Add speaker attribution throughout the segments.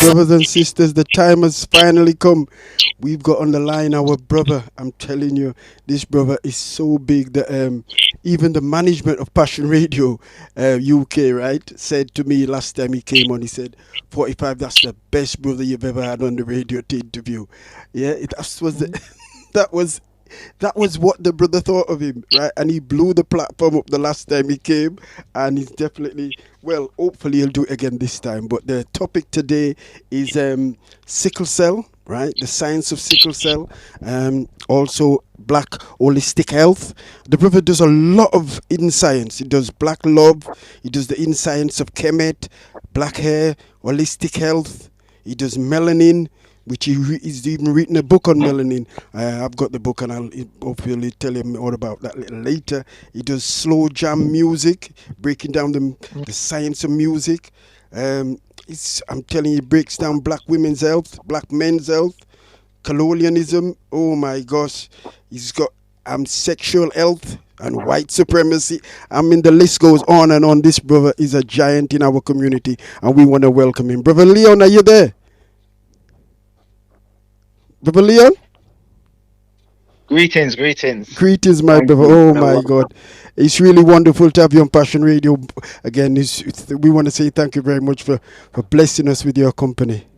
Speaker 1: Brothers and sisters, the time has finally come. We've got on the line our brother. I'm telling you, this brother is so big that even the management of Passion Radio UK, right, said to me last time he came on, he said, 45, that's the best brother you've ever had on the radio to interview. Yeah, that was that was what the brother thought of him, right? And he blew the platform up the last time he came, and he's definitely, well, hopefully he'll do it again this time. But the topic today is sickle cell, right? The science of sickle cell, also black holistic health. The brother does a lot of in science. He does black love. He does the in science of chemet, black hair, holistic health. He does melanin, which he's even written a book on melanin. I've got the book and I'll hopefully tell him all about that a little later. He does slow jam music, breaking down the science of music. I'm telling you, he breaks down black women's health, black men's health, colonialism. Oh my gosh. He's got sexual health and white supremacy. I mean, the list goes on and on. This brother is a giant in our community and we want to welcome him. Brother Leon, are you there? Brother Leon?
Speaker 2: Greetings, greetings.
Speaker 1: Greetings, my
Speaker 2: Thank
Speaker 1: brother.
Speaker 2: you.
Speaker 1: Oh, my God. It's really wonderful to have you on Passion Radio. Again, we want to say thank you very much for blessing us with your company.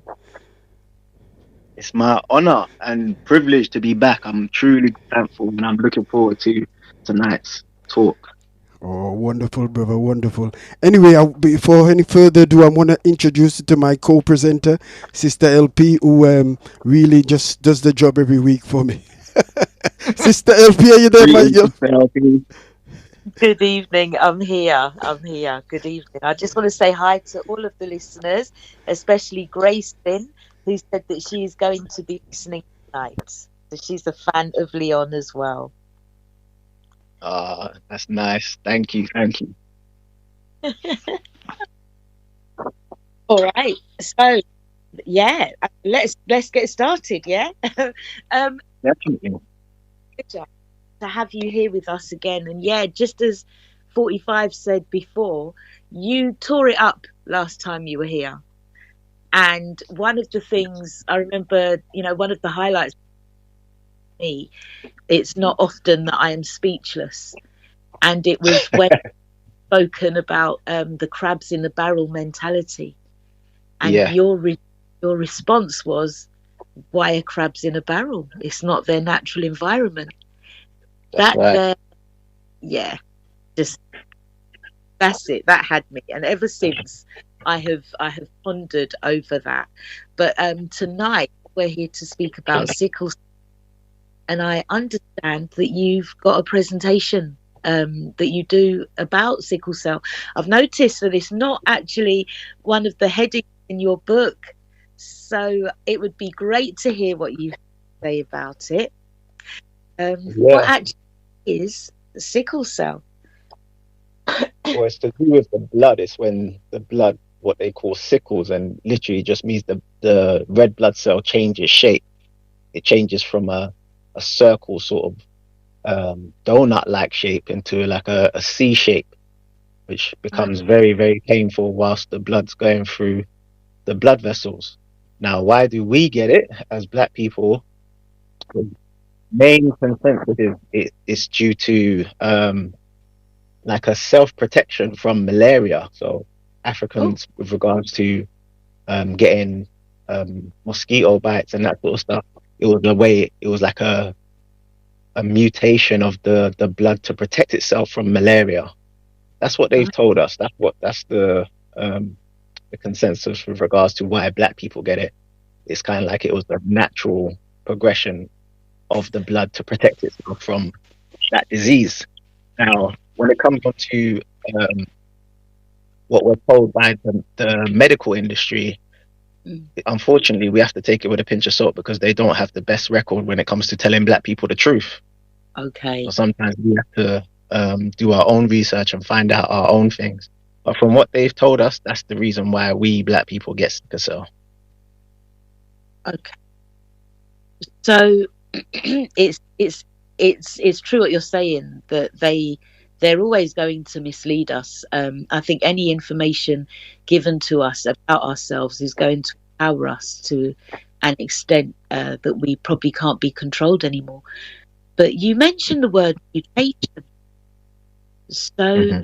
Speaker 2: It's my honor and privilege to be back. I'm truly thankful and I'm looking forward to tonight's talk.
Speaker 1: Oh, wonderful, brother, wonderful. Anyway, before any further ado, I want to introduce you to my co-presenter, Sister LP, who really just does the job every week for me. Sister LP, are you there, my girl?
Speaker 3: Good evening. I'm here. Good evening. I just want to say hi to all of the listeners, especially Grace Finn, who said that she is going to be listening tonight. So she's a fan of Leon as well.
Speaker 2: That's nice. Thank you.
Speaker 3: All right. So, yeah, let's get started. Yeah.
Speaker 2: Definitely.
Speaker 3: Good job to have you here with us again. And yeah, just as 45 said before, you tore it up last time you were here. And one of the things I remember, one of the highlights for me, it's not often that I am speechless. And it was when spoken about the crabs in the barrel mentality. And your response was, why are crabs in a barrel? It's not their natural environment.
Speaker 2: That's right.
Speaker 3: That's it. That had me. And ever since I have pondered over that. But tonight we're here to speak about sickle. And I understand that you've got a presentation that you do about sickle cell. I've noticed that it's not actually one of the headings in your book. So it would be great to hear what you say about it. What actually is sickle cell?
Speaker 2: Well, it's to do with the blood. It's when the blood, what they call sickles, and literally just means the red blood cell changes shape. It changes from a circle sort of donut-like shape into like a C shape, which becomes very, very painful whilst the blood's going through the blood vessels. Now, why do we get it as Black people? The main consensus is it's due to like a self-protection from malaria. So Africans, with regards to getting mosquito bites and that sort of stuff, it was like a mutation of the blood to protect itself from malaria. That's what they've told us. That's the consensus with regards to why Black people get it. It's kind of like it was the natural progression of the blood to protect itself from that disease. Now, when it comes on to what we're told by the medical industry, unfortunately, we have to take it with a pinch of salt because they don't have the best record when it comes to telling Black people the truth.
Speaker 3: Okay.
Speaker 2: So sometimes we have to do our own research and find out our own things. But from what they've told us, that's the reason why we Black people get sickle cell.
Speaker 3: Okay. So it's true what you're saying, that they're always going to mislead us. I think any information given to us about ourselves is going to overpower us to an extent that we probably can't be controlled anymore. But you mentioned the word mutation. So
Speaker 2: Hmm.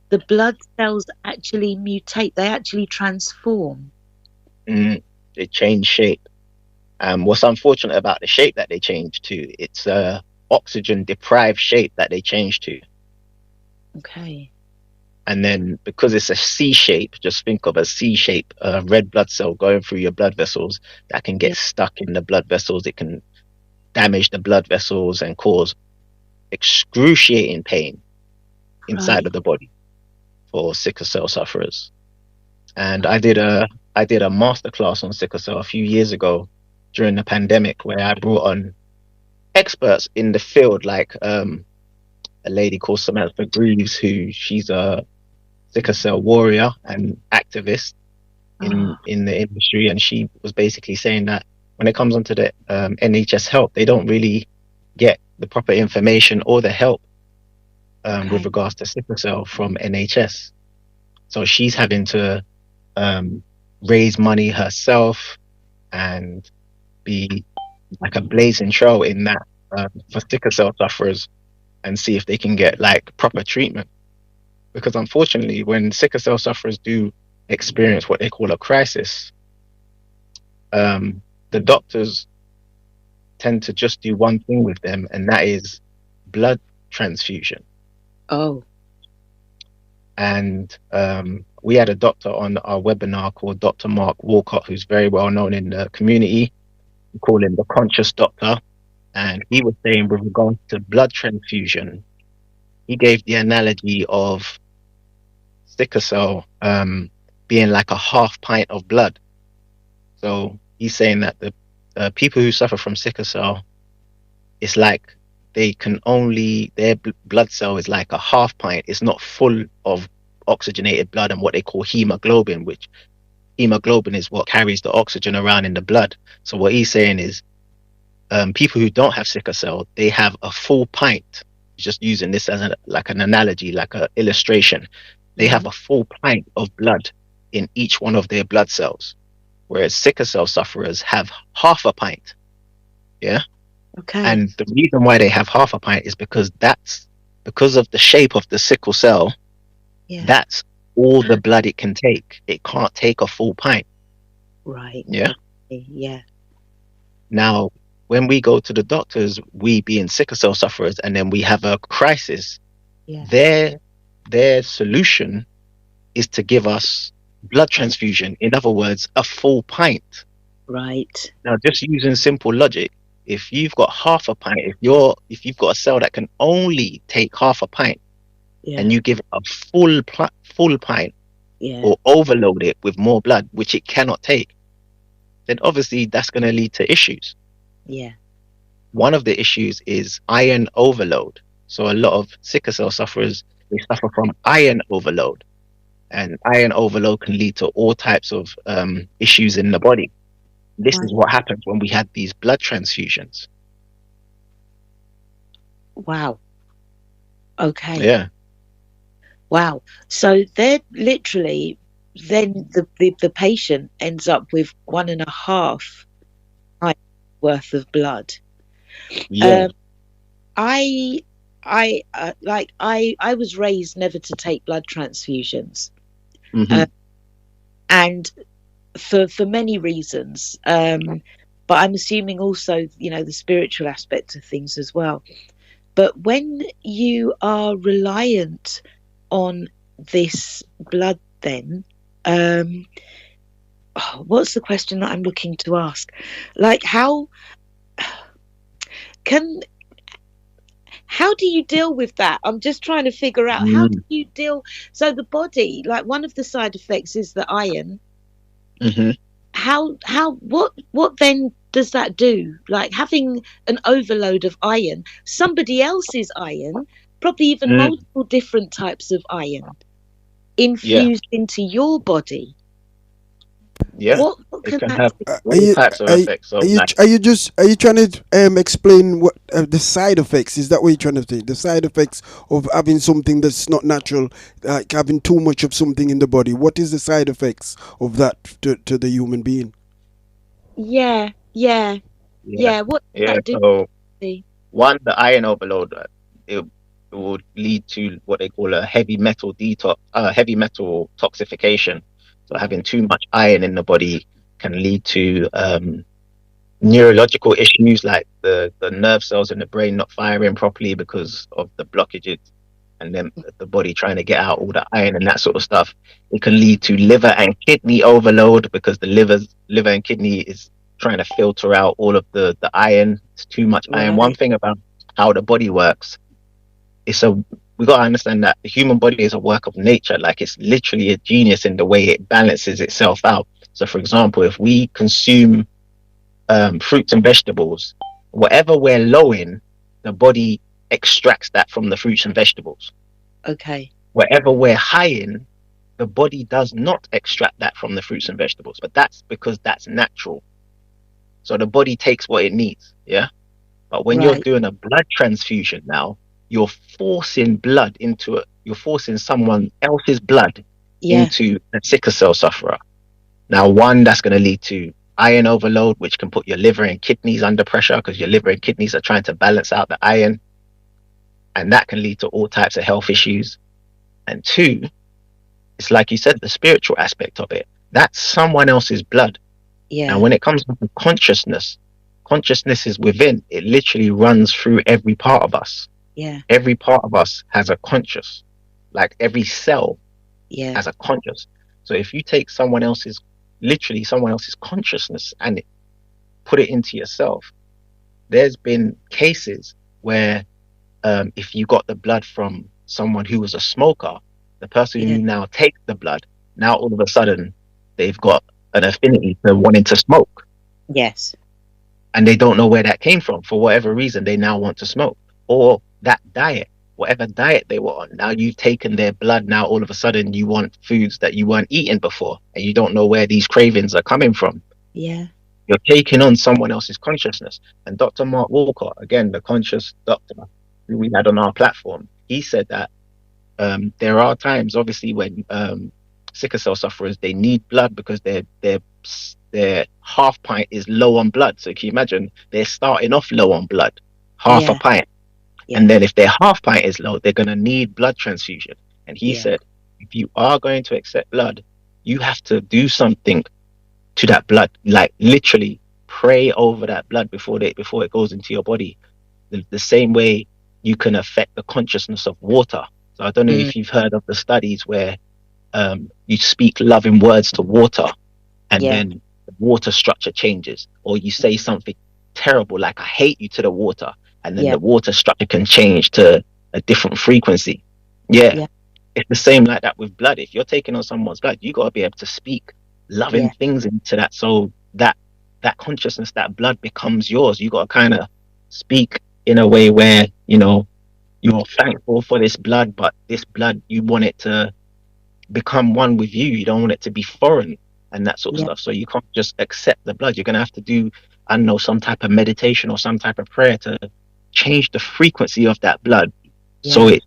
Speaker 3: the blood cells actually mutate, they actually transform.
Speaker 2: Mm. They change shape. What's unfortunate about the shape that they change to, it's a oxygen deprived shape that they change to.
Speaker 3: Okay.
Speaker 2: And then because it's a C shape, just think of a C shape, red blood cell going through your blood vessels that can
Speaker 3: Yeah.
Speaker 2: get stuck in the blood vessels. It can damage the blood vessels and cause excruciating pain inside
Speaker 3: Right.
Speaker 2: of the body for sickle cell sufferers. And
Speaker 3: Oh,
Speaker 2: I did a masterclass on sickle cell a few years ago during the pandemic where I brought on experts in the field like a lady called Samantha Greaves, who she's a sickle cell warrior and activist
Speaker 3: oh,
Speaker 2: in the industry, and she was basically saying that when it comes onto the NHS help, they don't really get the proper information or the help with
Speaker 3: okay.
Speaker 2: regards to sickle cell from NHS. So she's having to um, raise money herself and be like a blazing trail in that for sickle cell sufferers and see if they can get like proper treatment. Because unfortunately, when sickle cell sufferers do experience what they call a crisis, the doctors tend to just do one thing with them, and that is blood transfusion.
Speaker 3: Oh,
Speaker 2: And we had a doctor on our webinar called Dr. Mark Walcott, who's very well known in the community. We call him the conscious doctor. And he was saying, with regards to blood transfusion, he gave the analogy of sickle cell being like a half pint of blood. So he's saying that the people who suffer from sickle cell, it's like they can only, their blood cell is like a half pint. It's not full of oxygenated blood and what they call hemoglobin, which hemoglobin is what carries the oxygen around in the blood. So what he's saying is people who don't have sickle cell, they have a full pint. Just using this as like an analogy, like an illustration. They
Speaker 3: yeah.
Speaker 2: have a full pint of blood in each one of their blood cells, whereas sickle cell sufferers have half a pint. Yeah.
Speaker 3: Okay.
Speaker 2: And the reason why they have half a pint is because that's because of the shape of the sickle cell.
Speaker 3: Yeah.
Speaker 2: That's all the blood it can take. It can't take a full pint.
Speaker 3: Right.
Speaker 2: Yeah.
Speaker 3: Okay. Yeah.
Speaker 2: Now, when we go to the doctors, we being sickle cell sufferers, and then we have a crisis,
Speaker 3: Yeah.
Speaker 2: their their solution is to give us blood transfusion. In other words, a full pint.
Speaker 3: Right.
Speaker 2: Now, just using simple logic, if you've got half a pint, if you've got a cell that can only take half a pint,
Speaker 3: Yeah.
Speaker 2: and you give it a full pint
Speaker 3: Yeah.
Speaker 2: or overload it with more blood, which it cannot take, then obviously that's going to lead to issues.
Speaker 3: Yeah.
Speaker 2: One of the issues is iron overload. So a lot of sickle cell sufferers, they suffer from iron overload, and iron overload can lead to all types of issues in the body. This
Speaker 3: Right.
Speaker 2: is what happens when we have these blood transfusions.
Speaker 3: Wow. Okay.
Speaker 2: Yeah.
Speaker 3: Wow. So they're literally then the patient ends up with 1.5 pints worth of blood.
Speaker 2: Yeah.
Speaker 3: Um, I I was raised never to take blood transfusions,
Speaker 2: Hmm.
Speaker 3: uh, and for many reasons. But I'm assuming also, you know, the spiritual aspect of things as well. But when you are reliant on this blood, then what's the question that I'm looking to ask? Like, can how do you deal with that? I'm just trying to figure out how do
Speaker 2: Mm.
Speaker 3: you deal. So the body, like one of the side effects is the iron.
Speaker 2: Hmm.
Speaker 3: How what then does that do? Like having an overload of iron, somebody else's iron, probably even
Speaker 2: Mm.
Speaker 3: multiple different types of iron
Speaker 2: Yeah.
Speaker 3: infused into your body.
Speaker 2: Yeah.
Speaker 3: What
Speaker 2: It
Speaker 3: can
Speaker 2: can
Speaker 3: that
Speaker 2: have
Speaker 3: do?
Speaker 1: Are
Speaker 2: all
Speaker 1: you
Speaker 2: types of
Speaker 1: are, you-
Speaker 2: effects. So like,
Speaker 1: are you just are you trying to explain what the side effects? Is that what you're trying to say? The side effects of having something that's not natural, like having too much of something in the body. What is the side effects of that to the human being?
Speaker 3: Yeah, yeah,
Speaker 2: Yeah,
Speaker 3: yeah. What does
Speaker 2: yeah.
Speaker 3: that do?
Speaker 2: So
Speaker 3: See?
Speaker 2: one, the iron overload, it would lead to what they call a heavy metal toxification. So
Speaker 3: Yeah.
Speaker 2: having too much iron in the body can lead to neurological issues like the nerve cells in the brain not firing properly because of the blockages, and then the body trying to get out all the iron and that sort of stuff. It can lead to liver and kidney overload because the liver and kidney is trying to filter out all of the iron. It's too much iron. One
Speaker 3: Right.
Speaker 2: thing about how the body works, it's a we got to understand that the human body is a work of nature. Like, it's literally a genius in the way it balances itself out. So, for example, if we consume fruits and vegetables, whatever we're low in, the body extracts that from the fruits and vegetables.
Speaker 3: Okay.
Speaker 2: Whatever we're high in, the body does not extract that from the fruits and vegetables, but that's because that's natural. So the body takes what it needs. Yeah. But when you're
Speaker 3: Right.
Speaker 2: doing a blood transfusion now, you're forcing someone else's blood
Speaker 3: Yeah.
Speaker 2: into a sickle cell sufferer. Now, one, that's going to lead to iron overload, which can put your liver and kidneys under pressure because your liver and kidneys are trying to balance out the iron, and that can lead to all types of health issues. And two, it's like you said, the spiritual aspect of it. That's someone else's blood. And
Speaker 3: Yeah.
Speaker 2: when it comes to consciousness, consciousness is within. It literally runs through every part of us.
Speaker 3: Yeah.
Speaker 2: Every part of us has a conscious, like every cell
Speaker 3: Yeah.
Speaker 2: has a conscious. So if you take literally someone else's consciousness and put it into yourself, there's been cases where if you got the blood from someone who was a smoker, the person
Speaker 3: Yeah.
Speaker 2: who now takes the blood, now all of a sudden they've got an affinity to wanting to smoke,
Speaker 3: Yes.
Speaker 2: and they don't know where that came from. For whatever reason, they now want to smoke. Or that diet, whatever diet they were on, now you've taken their blood. Now all of a sudden you want foods that you weren't eating before, and you don't know where these cravings are coming from.
Speaker 3: Yeah.
Speaker 2: You're taking on someone else's consciousness. And Dr. Mark Walcott, again, the conscious doctor who we had on our platform, he said that there are times, obviously, when sickle cell sufferers, they need blood because their half pint is low on blood. So can you imagine they're starting off low on blood, half a
Speaker 3: Yeah.
Speaker 2: pint, and
Speaker 3: Yeah.
Speaker 2: then if their half pint is low, they're going to need blood transfusion. And he
Speaker 3: Yeah.
Speaker 2: said, if you are going to accept blood, you have to do something to that blood, like literally pray over that blood before it goes into your body. The same way you can affect the consciousness of water. So I don't know
Speaker 3: Mm.
Speaker 2: if you've heard of the studies where you speak loving words to water, and
Speaker 3: Yeah.
Speaker 2: then the water structure changes, or you say something terrible like "I hate you" to the water, and then
Speaker 3: Yeah.
Speaker 2: the water structure can change to a different frequency. Yeah,
Speaker 3: Yeah.
Speaker 2: it's the same like that with blood. If you're taking on someone's blood, you got to be able to speak loving
Speaker 3: Yeah.
Speaker 2: things into that, so that consciousness, that blood becomes yours. You got to kind of speak in a way where you're thankful for this blood, but this blood, you want it to become one with you. You don't want it to be foreign and that sort of
Speaker 3: Yeah.
Speaker 2: stuff. So you can't just accept the blood. You're gonna have to do, I don't know, some type of meditation or some type of prayer to change the frequency of that blood so
Speaker 3: Yeah.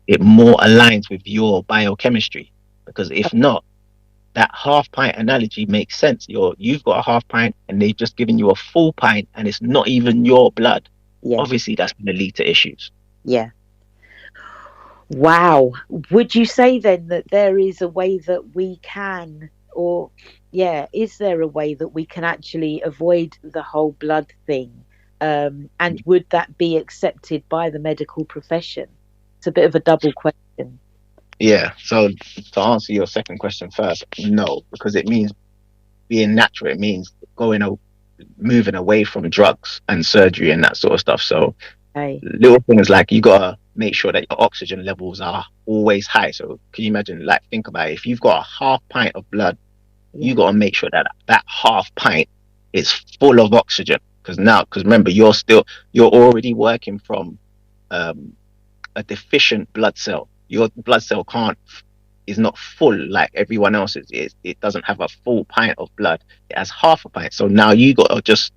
Speaker 2: it more aligns with your biochemistry. Because if not, that half pint analogy makes sense. You've got a half pint and they've just given you a full pint and it's not even your blood.
Speaker 3: Yeah.
Speaker 2: Obviously, that's going to lead to issues.
Speaker 3: Yeah. Wow. Would you say then that there is a way that we can, or yeah, is there a way that we can actually avoid the whole blood thing? And would that be accepted by the medical profession? It's a bit of a double question.
Speaker 2: Yeah. So to answer your second question first, no, because it means being natural. It means moving away from drugs and surgery and that sort of stuff. So
Speaker 3: Okay.
Speaker 2: little things like you gotta make sure that your oxygen levels are always high. So can you imagine? Like, think about it. If you've got a half pint of blood, you
Speaker 3: Yeah.
Speaker 2: gotta make sure that that half pint is full of oxygen. Because remember, you're already working from um, a deficient blood cell. Your blood cell can't is not full like everyone else's. It doesn't have a full pint of blood. It has half a pint. So now you got to just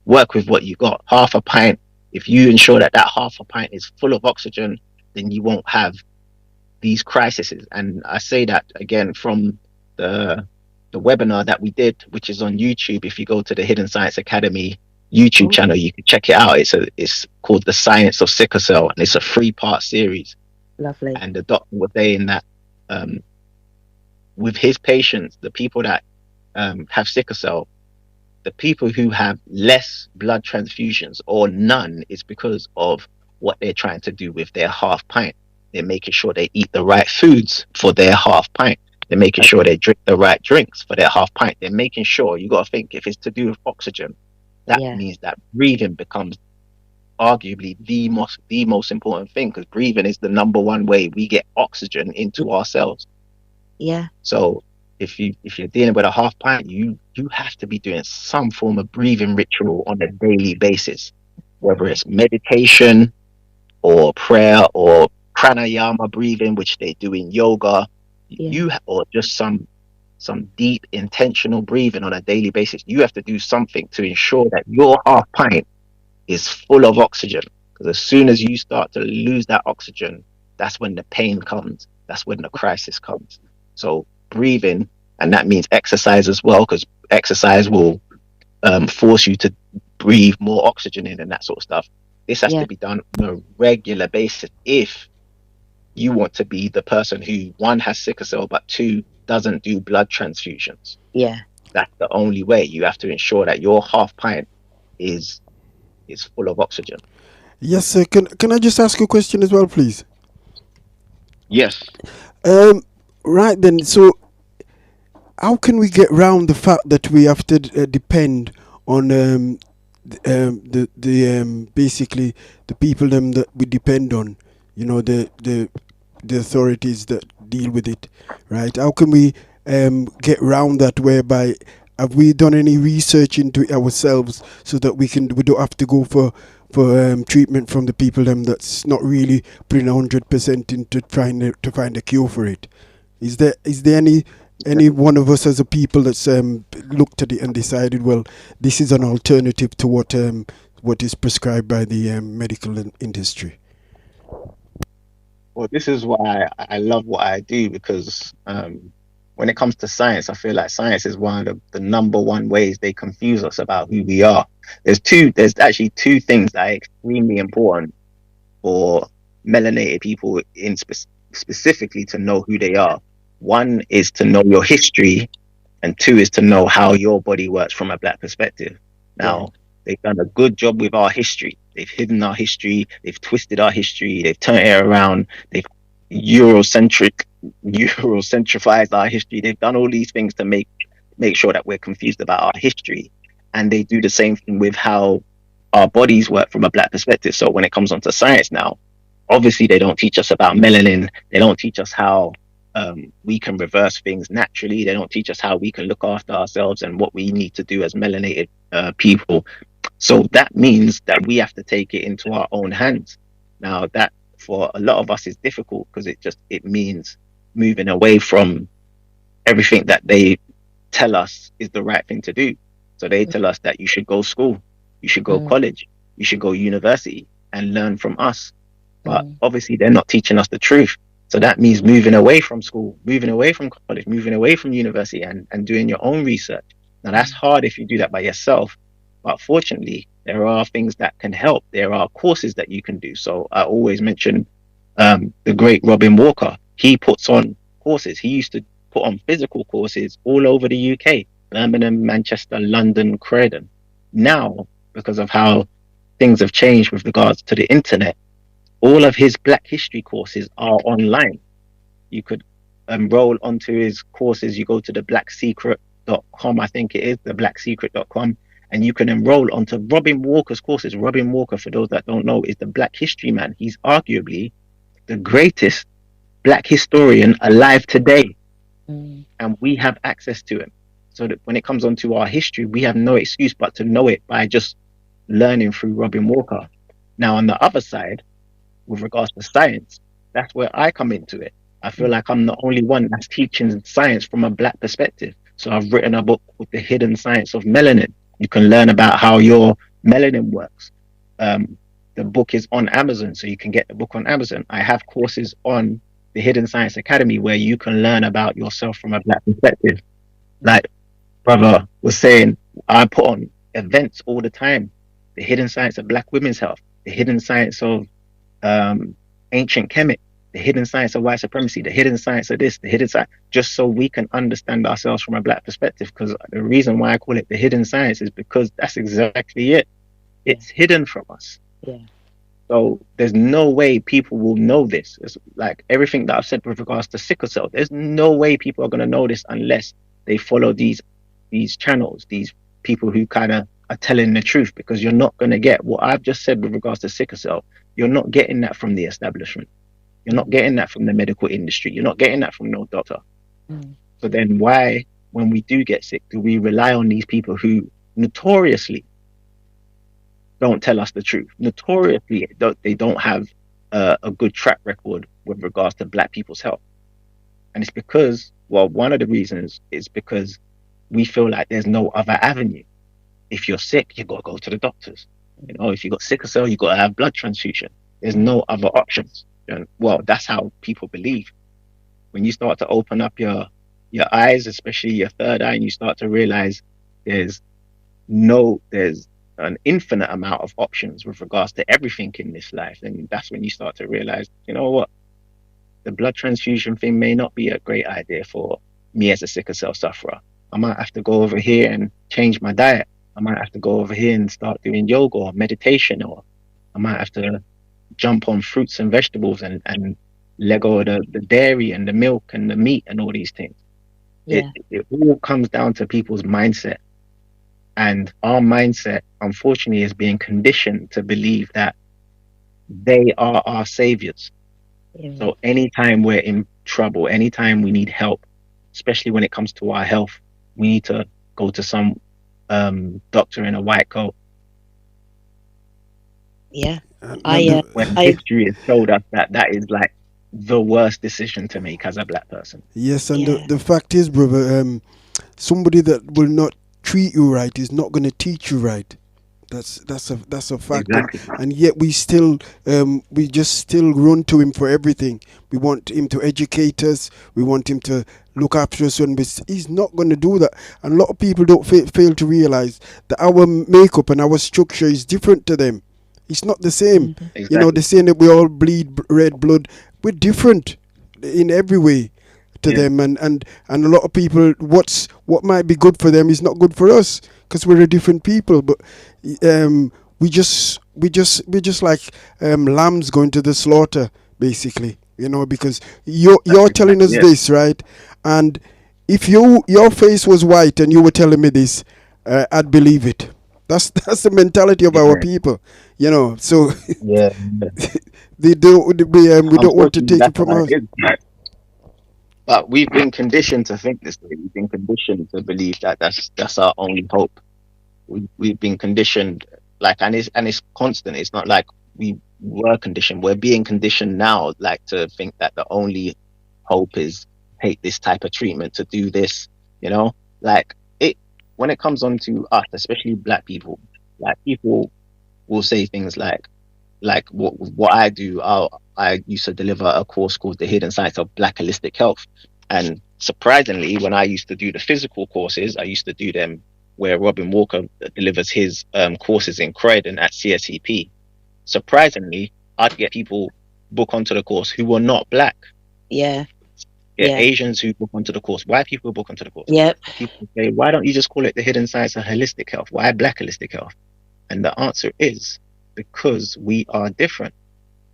Speaker 2: work with what you got. Half a pint. If you ensure that that half a pint is full of oxygen, then you won't have these crises. And I say that again from the the webinar that we did, which is on YouTube. If you go to the Hidden Science Academy YouTube
Speaker 3: Oh,
Speaker 2: channel, you can check it out. It's called The Science of Sickle Cell, and it's a 3-part series.
Speaker 3: lovely.
Speaker 2: And the doctor was saying that um, with his patients, the people that have sickle cell, the people who have less blood transfusions or none is because of what they're trying to do with their half pint. They're making sure they eat the right foods for their half pint. They're making sure they drink the right drinks for their half pint. They're making sure, you got to think, if it's to do with oxygen, that
Speaker 3: Yeah,
Speaker 2: means that breathing becomes arguably the most important thing, because breathing is the number one way we get oxygen into our cells.
Speaker 3: yeah,
Speaker 2: So if you're dealing with a half pint, you have to be doing some form of breathing ritual on a daily basis, whether
Speaker 3: okay,
Speaker 2: it's meditation or prayer or pranayama breathing, which they do in yoga,
Speaker 3: yeah,
Speaker 2: or just some deep intentional breathing on a daily basis. You have to do something to ensure that your half pint is full of oxygen. Because as soon as you start to lose that oxygen, that's when the pain comes. That's when the crisis comes. So breathing, and that means exercise as well, because exercise will force you to breathe more oxygen in and that sort of stuff. This has
Speaker 3: yeah,
Speaker 2: to be done on a regular basis if you want to be the person who, one, has sickle cell, but two, doesn't do blood transfusions.
Speaker 3: yeah.
Speaker 2: That's the only way. You have to ensure that your half pint is is full of oxygen.
Speaker 1: Yes, sir. Can I just ask a question as well, please?
Speaker 2: Yes.
Speaker 1: Um, right then. So, how can we get round the fact that we have to depend on the basically the people them that we depend on? You know, the authorities that deal with it, right? How can we get round that? Whereby, have we done any research into it ourselves so that we don't have to go for treatment from the people them that's not really putting 100% into trying to find a cure for it? Is there any one of us as a people that's looked at it and decided, well, this is an alternative to what is prescribed by the medical industry?
Speaker 2: Well, this is why I love what I do, because when it comes to science, I feel like science is one of the number one ways they confuse us about who we are. There's actually two things that are extremely important for melanated people specifically to know who they are. One is to know your history, and two is to know how your body works from a black perspective.
Speaker 3: Yeah,
Speaker 2: Now, they've done a good job with our history. They've hidden our history, they've twisted our history, they've turned it around, they've Eurocentric, Eurocentrifized our history. They've done all these things to make sure that we're confused about our history. And they do the same thing with how our bodies work from a black perspective. So when it comes onto science now, obviously they don't teach us about melanin. They don't teach us how we can reverse things naturally. They don't teach us how we can look after ourselves and what we need to do as melanated people. So that means that we have to take it into our own hands. Now, that for a lot of us is difficult because it means moving away from everything that they tell us is the right thing to do. So they tell us that you should go school, you should go
Speaker 3: mm,
Speaker 2: college, you should go university and learn from us. But
Speaker 3: mm,
Speaker 2: obviously, they're not teaching us the truth. So that means moving away from school, moving away from college, moving away from university, and doing your own research. Now, that's
Speaker 3: mm,
Speaker 2: hard if you do that by yourself. But fortunately, there are things that can help. There are courses that you can do. So I always mention the great Robin Walker. He puts on courses. He used to put on physical courses all over the UK: Birmingham, Manchester, London, Croydon. Now, because of how things have changed with regards to the internet, all of his Black History courses are online. You could enroll onto his courses. You go to the blacksecret.com, I think it is, the blacksecret.com, and you can enroll onto Robin Walker's courses. Robin Walker, for those that don't know, is the Black History man. He's arguably the greatest Black historian alive today,
Speaker 3: mm,
Speaker 2: and we have access to him. So that when it comes onto our history, we have no excuse but to know it by just learning through Robin Walker. Now, on the other side, with regards to science, that's where I come into it. I feel
Speaker 3: mm,
Speaker 2: like I'm the only one that's teaching science from a black perspective. So I've written a book with the hidden science of melanin. You can learn about how your melanin works. Um, the book is on Amazon, so you can get the book on Amazon. I have courses on the Hidden Science Academy where you can learn about yourself from a black perspective. Like brother was saying, I put on events all the time. The hidden science of Black women's health, the hidden science of um, ancient Kemet, the hidden science of white supremacy, the hidden science of this, the hidden science, just so we can understand ourselves from a Black perspective. Because the reason why I call it the hidden science is because that's exactly it.
Speaker 3: Yeah.
Speaker 2: It's hidden from us.
Speaker 3: Yeah.
Speaker 2: So there's no way people will know this. It's like everything that I've said with regards to sickle cell. There's no way people are going to know this unless they follow these channels, these people who kind of are telling the truth. Because you're not going to get what I've just said with regards to sickle cell. You're not getting that from the establishment. You're not getting that from the medical industry. You're not getting that from no doctor.
Speaker 3: Mm.
Speaker 2: So then why, when we do get sick, do we rely on these people who notoriously don't tell us the truth? Notoriously, they don't have a good track record with regards to Black people's health. And it's because, well, one of the reasons is because we feel like there's no other avenue. If you're sick, you got to go to the doctors. You know, if you got sickle cell, you got to have blood transfusion. There's no other options. And well, that's how people believe. When you start to open up your eyes, especially your third eye, and you start to realize there's there's an infinite amount of options with regards to everything in this life. And that's when you start to realize, you know what, the blood transfusion thing may not be a great idea for me as a sickle cell sufferer. I might have to go over here and change my diet. I might have to go over here and start doing yoga or meditation, or I might have to jump on fruits and vegetables and let go of the dairy and the milk and the meat and all these things.
Speaker 3: Yeah.
Speaker 2: It all comes down to people's mindset. And our mindset, unfortunately, is being conditioned to believe that they are our saviors.
Speaker 3: Yeah.
Speaker 2: So anytime we're in trouble, anytime we need help, especially when it comes to our health, we need to go to some doctor in a white coat.
Speaker 3: Yeah.
Speaker 1: And
Speaker 3: I
Speaker 2: When
Speaker 3: I
Speaker 2: history has showed us that that is like the worst decision to make as a Black person.
Speaker 1: yes, and
Speaker 3: yeah.
Speaker 1: the fact is, brother, somebody that will not treat you right is not going to teach you right. That's a fact,
Speaker 2: Exactly.
Speaker 1: and yet we just still run to him for everything. We want him to educate us. We want him to look after us when he's not going to do that. And a lot of people don't fail to realize that our makeup and our structure is different to them. It's not the same.
Speaker 3: Mhm.
Speaker 1: You know,
Speaker 2: Exactly.
Speaker 1: they're saying that we all bleed red blood. We're different in every way to
Speaker 2: Yeah.
Speaker 1: them, and a lot of people, what might be good for them is not good for us because we're a different people. But we just like lambs going to the slaughter, basically. You know, because
Speaker 2: That's
Speaker 1: you're telling
Speaker 2: exactly
Speaker 1: us
Speaker 2: it.
Speaker 1: this, right? And if your face was white and you were telling me this, I'd believe it. That's the mentality of our
Speaker 2: Yeah.
Speaker 1: people, you know. So
Speaker 2: Yeah.
Speaker 1: we don't want to
Speaker 2: Unfortunately,
Speaker 1: take
Speaker 2: that's
Speaker 1: it from
Speaker 2: how it
Speaker 1: us.
Speaker 2: is. But we've been conditioned to think this way. We've been conditioned to believe that that's our only hope. We've been conditioned, like, and it's constant. It's not like we were conditioned. We're being conditioned now, like, to think that the only hope is take this type of treatment to do this. You know, like it when it comes on to us, especially Black people, like people will say things like what I do. I used to deliver a course called The Hidden Science of Black Holistic Health. And surprisingly, when I used to do the physical courses, I used to do them where Robin Walker delivers his courses in Croydon at CSEP. Surprisingly, I'd get people book onto the course who were not Black.
Speaker 3: Yeah.
Speaker 2: Get
Speaker 3: Yeah.
Speaker 2: Asians who book onto the course, white people who book onto the course.
Speaker 3: Yep.
Speaker 2: People say, why don't you just call it The Hidden Science of Holistic Health? Why Black Holistic Health? And the answer is because we are different.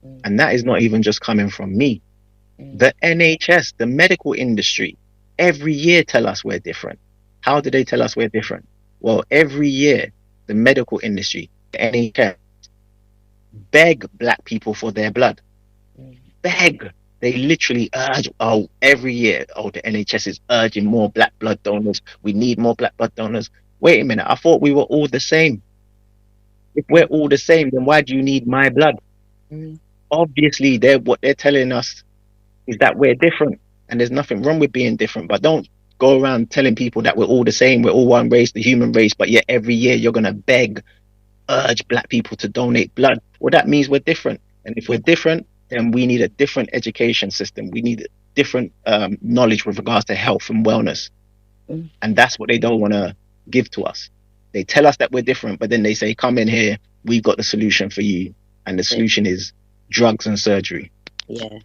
Speaker 3: Mm.
Speaker 2: And that is not even just coming from me.
Speaker 3: Mm.
Speaker 2: The NHS, the medical industry, every year tell us we're different. How do they tell us we're different? Well, every year, the medical industry, the NHS, beg Black people for their blood.
Speaker 3: Mm.
Speaker 2: Beg. They literally urge, oh, every year, oh, the NHS is urging more Black blood donors. We need more Black blood donors. Wait a minute, I thought we were all the same. If we're all the same, then why do you need my blood?
Speaker 3: Mm.
Speaker 2: Obviously, what they're telling us is that we're different, and there's nothing wrong with being different. But don't go around telling people that we're all the same, we're all one race, the human race. But yet every year you're gonna urge Black people to donate blood. Well, that means we're different, and if we're
Speaker 3: Yeah.
Speaker 2: different, then we need a different education system. We need different knowledge with regards to health and wellness.
Speaker 3: Mm.
Speaker 2: And that's what they don't want to give to us. They tell us that we're different, but then they say, come in here, we've got the solution for you. And the
Speaker 3: That's it.
Speaker 2: solution is drugs and surgery.
Speaker 3: Yeah.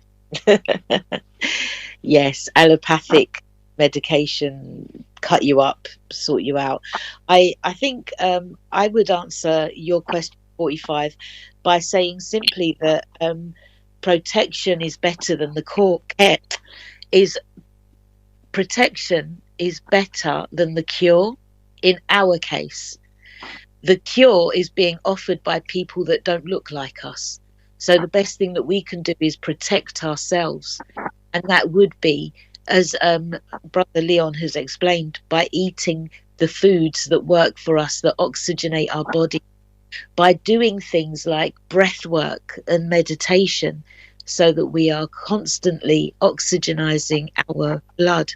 Speaker 3: Yes, allopathic medication cut you up, sort you out. I think I would answer your question 45 by saying simply that protection is better than the core care is protection is better than the cure in our case. The cure is being offered by people that don't look like us. So the best thing that we can do is protect ourselves. And that would be, as Brother Leon has explained, by eating the foods that work for us, that oxygenate our body, by doing things like breath work and meditation, so that we are constantly oxygenizing our blood.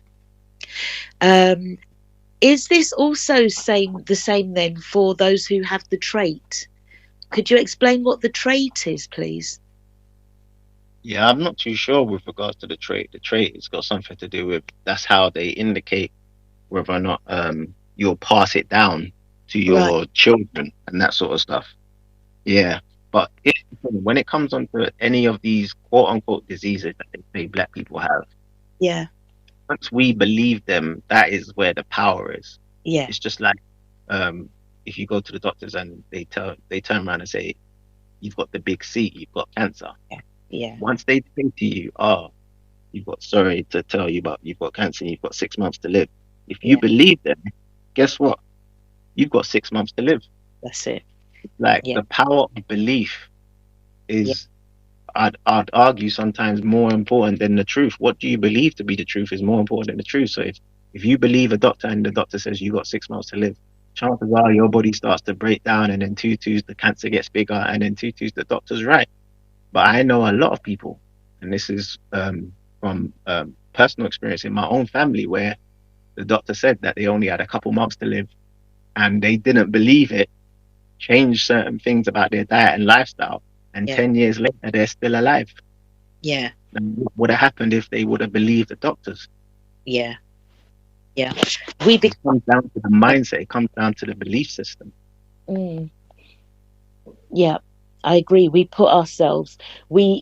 Speaker 3: Um, is this also the same then for those who have the trait? Could you explain what the trait is, please?
Speaker 2: Yeah, I'm not too sure with regards to the trait. The trait has got something to do with that's how they indicate whether or not you'll pass it down to
Speaker 3: Right.
Speaker 2: your children and that sort of stuff. Yeah. But when it comes on to any of these quote unquote diseases that they say black people have,
Speaker 3: Yeah.
Speaker 2: once we believe them, that is where the power is.
Speaker 3: Yeah.
Speaker 2: It's just like um, if you go to the doctors and they turn around and say, you've got the big C, you've got cancer.
Speaker 3: Yeah. Yeah.
Speaker 2: Once they say to you, oh, you've got sorry to tell you about you've got cancer and you've got 6 months to live. If you
Speaker 3: Yeah.
Speaker 2: believe them, guess what? You've got 6 months to live.
Speaker 3: That's it.
Speaker 2: Like
Speaker 3: Yeah.
Speaker 2: the power of belief
Speaker 3: Yeah.
Speaker 2: is I'd argue sometimes more important than the truth. What do you believe to be the truth is more important than the truth. So if you believe a doctor and the doctor says you got 6 months to live, chances are your body starts to break down and then two twos the cancer gets bigger and then two twos the doctor's right. But I know a lot of people, and this is from personal experience in my own family where the doctor said that they only had a couple months to live and they didn't believe it, changed certain things about their diet and lifestyle, and
Speaker 3: Yeah.
Speaker 2: 10 years later they're still alive.
Speaker 3: Yeah.
Speaker 2: And what would have happened if they would have believed the doctors?
Speaker 3: Yeah. Yeah. We
Speaker 2: It
Speaker 3: become.
Speaker 2: comes down to the mindset, it comes down to the belief system.
Speaker 3: Mm, yeah, I agree. We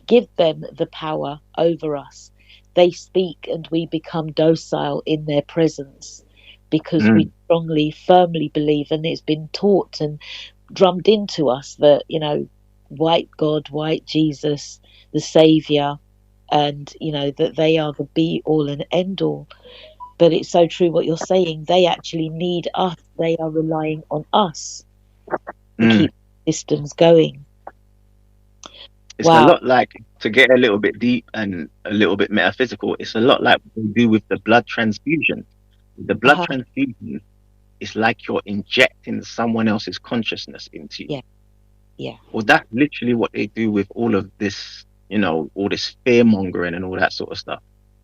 Speaker 3: give them the power over us. They speak and we become docile in their presence because we
Speaker 2: Mm,
Speaker 3: strongly, firmly believe, and it's been taught and drummed into us that, white God, white Jesus, the Savior, and, that they are the be all and end all. But it's so true what you're saying. They actually need us, they are relying on us to
Speaker 2: mm.
Speaker 3: keep systems going.
Speaker 2: It's a
Speaker 3: Wow.
Speaker 2: lot like, to get a little bit deep and a little bit metaphysical, it's a lot like what we do with the blood transfusion. The blood
Speaker 3: Uh-huh.
Speaker 2: transfusion is like you're injecting someone else's consciousness into you.
Speaker 3: Yeah. Yeah.
Speaker 2: Well, that's literally what they do with all of this, all this fear mongering and all that sort of stuff.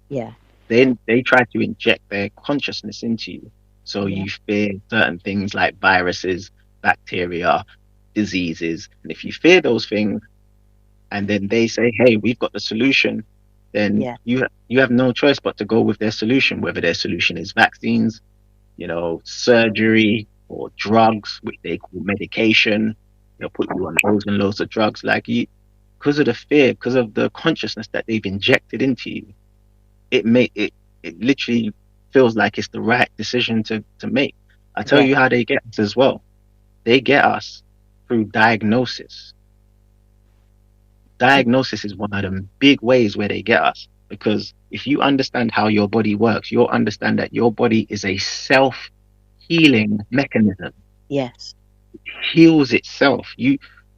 Speaker 3: Yeah.
Speaker 2: Then they try to inject their consciousness into you. So
Speaker 3: Yeah.
Speaker 2: you fear certain things like viruses, bacteria, diseases. And if you fear those things, and then they say, "Hey, we've got the solution," then
Speaker 3: Yeah.
Speaker 2: you have no choice but to go with their solution, whether their solution is vaccines, surgery or drugs, which they call medication. They'll put you on loads and loads of drugs, like you, because of the fear, because of the consciousness that they've injected into you. It literally feels like it's the right decision to make. I tell
Speaker 3: Yeah.
Speaker 2: you how they get us as well. They get us through diagnosis. Diagnosis is one of the big ways where they get us because if you understand how your body works, you'll understand that your body is a self healing mechanism.
Speaker 3: Yes.
Speaker 2: Heals itself.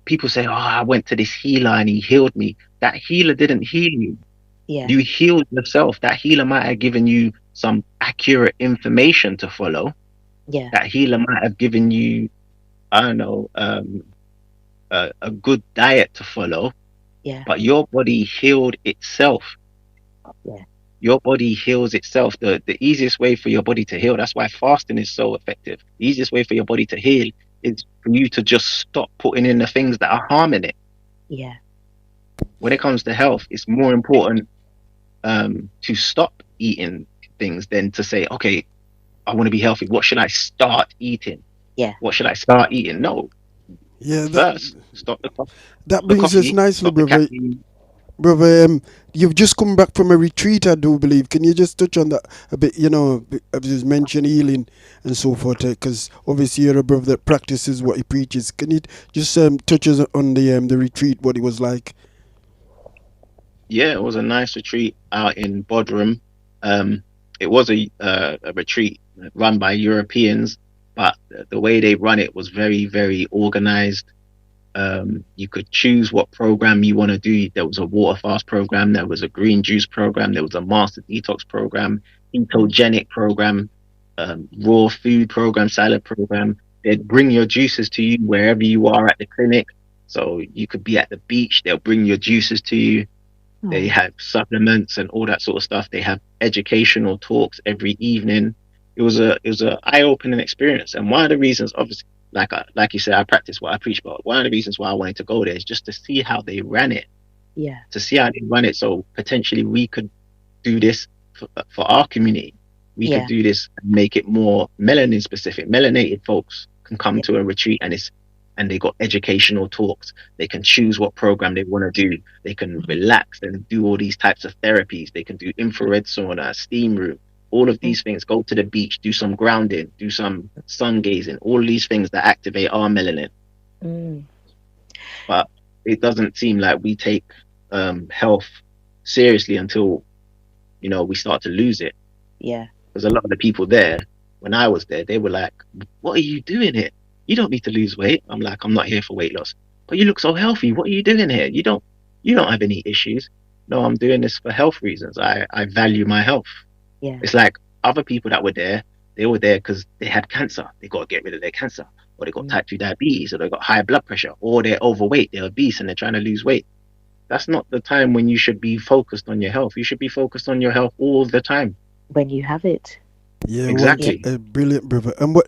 Speaker 2: People say, "Oh, I went to this healer and he healed me." That healer didn't heal you.
Speaker 3: Yeah.
Speaker 2: You healed yourself. That healer might have given you some accurate information to follow.
Speaker 3: Yeah.
Speaker 2: That healer might have given you, I don't know, a good diet to follow,
Speaker 3: Yeah.
Speaker 2: but your body healed itself.
Speaker 3: Yeah.
Speaker 2: Your body heals itself. The easiest way for your body to heal, that's why fasting is so effective. The easiest way for your body to heal is for you to just stop putting in the things that are harming it.
Speaker 3: Yeah.
Speaker 2: When it comes to health, it's more important to stop eating things than to say, okay, I want to be healthy. What should I start eating?
Speaker 3: Yeah.
Speaker 2: What should I start eating? No,
Speaker 1: Yeah,
Speaker 2: first stop
Speaker 1: that
Speaker 2: the
Speaker 1: brings us
Speaker 2: coffee,
Speaker 1: nicely,
Speaker 2: stop the
Speaker 1: brother.
Speaker 2: caffeine.
Speaker 1: Brother, you've just come back from a retreat, I do believe. Can you just touch on that a bit? You know, as you mentioned healing and so forth, because obviously you're a brother that practices what he preaches. Can you just touch us on the retreat, what it was like?
Speaker 2: Yeah, it was a nice retreat out in Bodrum. Um, it was a retreat run by Europeans, but the way they run it was very, very organized. You could choose what program you want to do. There was a water fast program, there was a green juice program, there was a master detox program,
Speaker 3: Mm.
Speaker 2: ketogenic program, raw food program, salad program. They'd bring your juices to you wherever you are at the clinic. So you could be at the beach, they'll bring your juices to you. They
Speaker 3: Oh,
Speaker 2: have supplements and all that sort of stuff. They have educational talks every evening. It was a eye opening experience. And one of the reasons, obviously, like you said, I practice what I preach. But one of the reasons why I wanted to go there is just to see how they ran it,
Speaker 3: yeah.
Speaker 2: to see how they run it. So potentially we could do this for our community. We could
Speaker 3: Yeah.
Speaker 2: do this and make it more melanin specific. Melanated folks can come
Speaker 3: Yeah.
Speaker 2: to a retreat and they got educational talks. They can choose what program they want to do. They can
Speaker 3: Mm.
Speaker 2: relax and do all these types of therapies. They can do infrared sauna, steam room, all of
Speaker 3: Mm.
Speaker 2: these things. Go to the beach, do some grounding, do some sun gazing, all of these things that activate our melanin.
Speaker 3: Mm.
Speaker 2: But it doesn't seem like we take health seriously until we start to lose it.
Speaker 3: Yeah.
Speaker 2: Because a lot of the people there, when I was there, they were like, "What are you doing here? You don't need to lose weight." I'm like, "I'm not here for weight loss." But you look so healthy. What are you doing here? You don't have any issues. No, I'm doing this for health reasons. I value my health.
Speaker 3: Yeah.
Speaker 2: It's like other people that were there, they were there because they had cancer. They got to get rid of their cancer, or they got
Speaker 3: Mm.
Speaker 2: type 2 diabetes, or they got high blood pressure, or they're overweight, they're obese, and they're trying to lose weight. That's not the time when you should be focused on your health. You should be focused on your health all the time.
Speaker 3: When you have it.
Speaker 1: Yeah, well,
Speaker 3: Yeah.
Speaker 2: Exactly.
Speaker 1: brilliant, brother. And what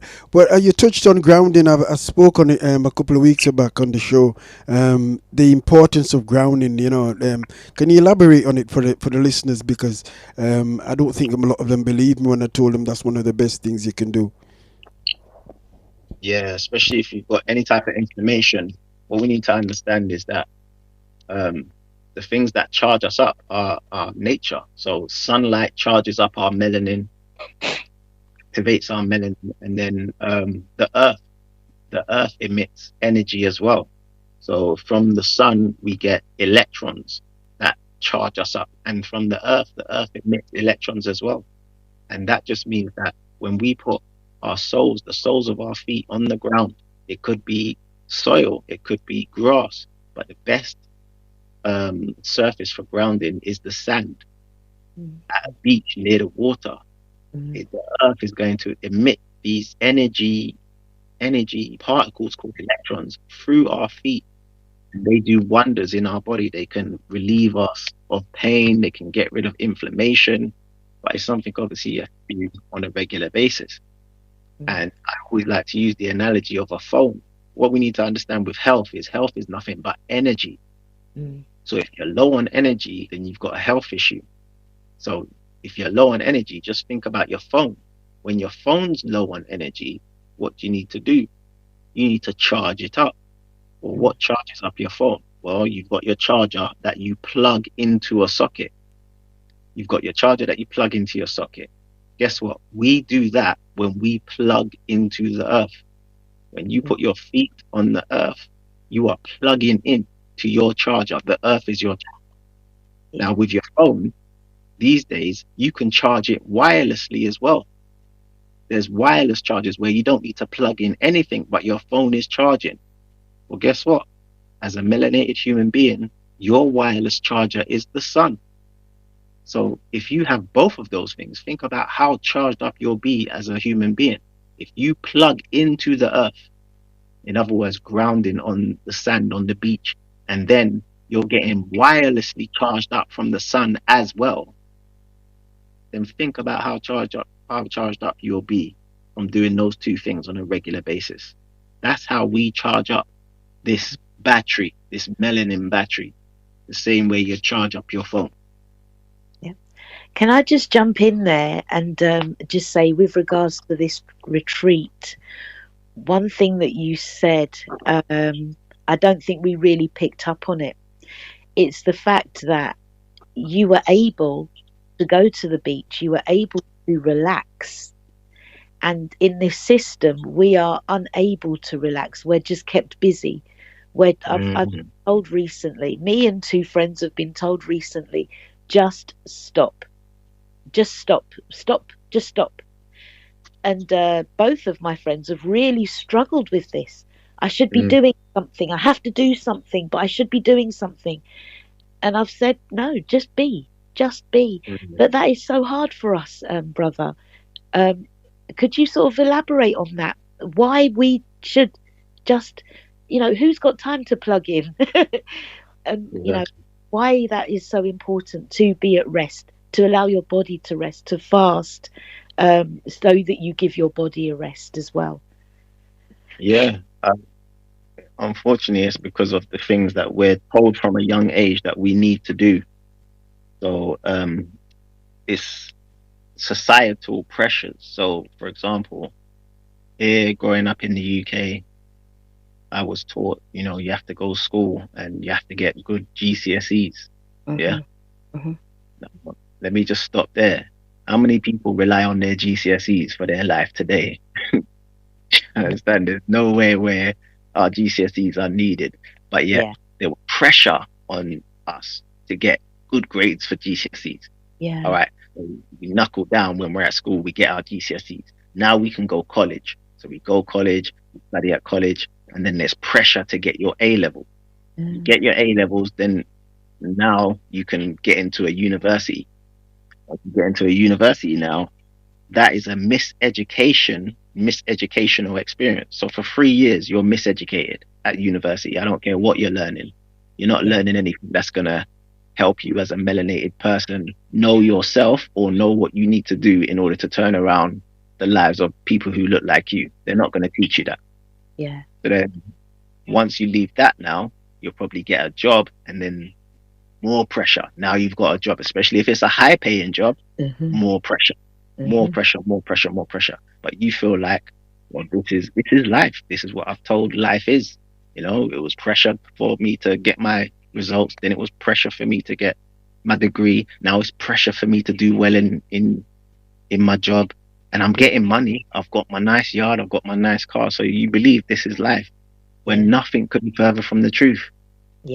Speaker 1: you touched on grounding. I spoke on it a couple of weeks back on the show. The importance of grounding. Can you elaborate on it for the listeners? Because I don't think a lot of them believe me when I told them that's one of the best things you can do.
Speaker 2: Yeah, especially if you've got any type of inflammation. What we need to understand is that um, the things that charge us up are nature. So sunlight charges up our melanin, activates our melanin, and then the earth emits energy as well. So from the sun we get electrons that charge us up, and from the earth emits electrons as well. And that just means that when we put the soles of our feet on the ground, it could be soil, it could be grass, but the best surface for grounding is the sand
Speaker 3: Mm.
Speaker 2: at a beach near the water.
Speaker 3: Mm.
Speaker 2: The earth is going to emit these energy particles called electrons through our feet. And they do wonders in our body. They can relieve us of pain, they can get rid of inflammation, but it's something obviously you have to do on a regular basis.
Speaker 3: Mm.
Speaker 2: And I always like to use the analogy of a phone. What we need to understand with health is nothing but energy.
Speaker 3: Mm.
Speaker 2: So if you're low on energy, then you've got a health issue. So if you're low on energy, just think about your phone. When your phone's low on energy, what do you need to do? You need to charge it up. Well,
Speaker 3: Mm.
Speaker 2: what charges up your phone? Well, you've got your charger that you plug into a socket. You've got your charger that you plug into your socket. Guess what? We do that when we plug into the earth. When you
Speaker 3: Mm.
Speaker 2: put your feet on the earth, you are plugging in to your charger. The earth is your.
Speaker 3: Yeah.
Speaker 2: Now, with your phone, these days, you can charge it wirelessly as well. There's wireless chargers where you don't need to plug in anything, but your phone is charging. Well, guess what? As a melanated human being, your wireless charger is the sun. So if you have both of those things, think about how charged up you'll be as a human being. If you plug into the earth, in other words, grounding on the sand on the beach, and then you're getting wirelessly charged up from the sun as well, then think about how charged up you'll be from doing those two things on a regular basis. That's how we charge up this battery, this melanin battery, the same way you charge up your phone.
Speaker 3: Yeah. Can I just jump in there and just say, with regards to this retreat, one thing that you said, I don't think we really picked up on it. It's the fact that you were able to go to the beach, you were able to relax. And in this system, we are unable to relax. We're just kept busy. I've been
Speaker 2: Mm,
Speaker 3: told recently, me and two friends have been told recently, just stop, just stop, stop, just stop. And both of my friends have really struggled with this. I should be
Speaker 2: mm,
Speaker 3: doing something. I have to do something, but I should be doing something. And I've said, no, just be, just be.
Speaker 2: mm.
Speaker 3: But that is so hard for us, brother. Um, could you sort of elaborate on that? Why we should just, who's got time to plug in? And,
Speaker 2: Exactly.
Speaker 3: why that is so important to be at rest, to allow your body to rest, to fast, so that you give your body a rest as well.
Speaker 2: Yeah. Unfortunately, it's because of the things that we're told from a young age that we need to do. So it's societal pressures. So, for example, here growing up in the UK, I was taught, you have to go to school and you have to get good GCSEs. Yeah.
Speaker 3: Hmm. Hmm.
Speaker 2: Now, let me just stop there. How many people rely on their GCSEs for their life today? I understand there's no way where our GCSEs are needed, but yet
Speaker 3: Yeah,
Speaker 2: there was pressure on us to get good grades for GCSEs. All
Speaker 3: yeah,
Speaker 2: right. So we knuckle down when we're at school, we get our GCSEs. Now we can go college. So we go college, we study at college, and then there's pressure to get your A level. You
Speaker 3: mm,
Speaker 2: get your A levels, then now you can get into a university. Once you get into a university now, that is a miseducational experience. So for 3 years, you're miseducated at university. I don't care what you're learning. You're not
Speaker 3: yeah,
Speaker 2: learning anything that's going to help you as a melanated person know yourself or know what you need to do in order to turn around the lives of people who look like you. They're not going to teach you that.
Speaker 3: yeah,
Speaker 2: So then once you leave that now, you'll probably get a job and then more pressure. Now you've got a job, especially if it's a high paying job,
Speaker 3: hmm,
Speaker 2: more pressure, more
Speaker 3: hmm,
Speaker 2: pressure, more pressure, more pressure. But you feel like, well, this is life. This is what I've told life is. It was pressure for me to get my results. Then it was pressure for me to get my degree. Now it's pressure for me to do well in my job. And I'm getting money. I've got my nice yard. I've got my nice car. So you believe this is life when
Speaker 3: yeah,
Speaker 2: nothing could be further from the truth.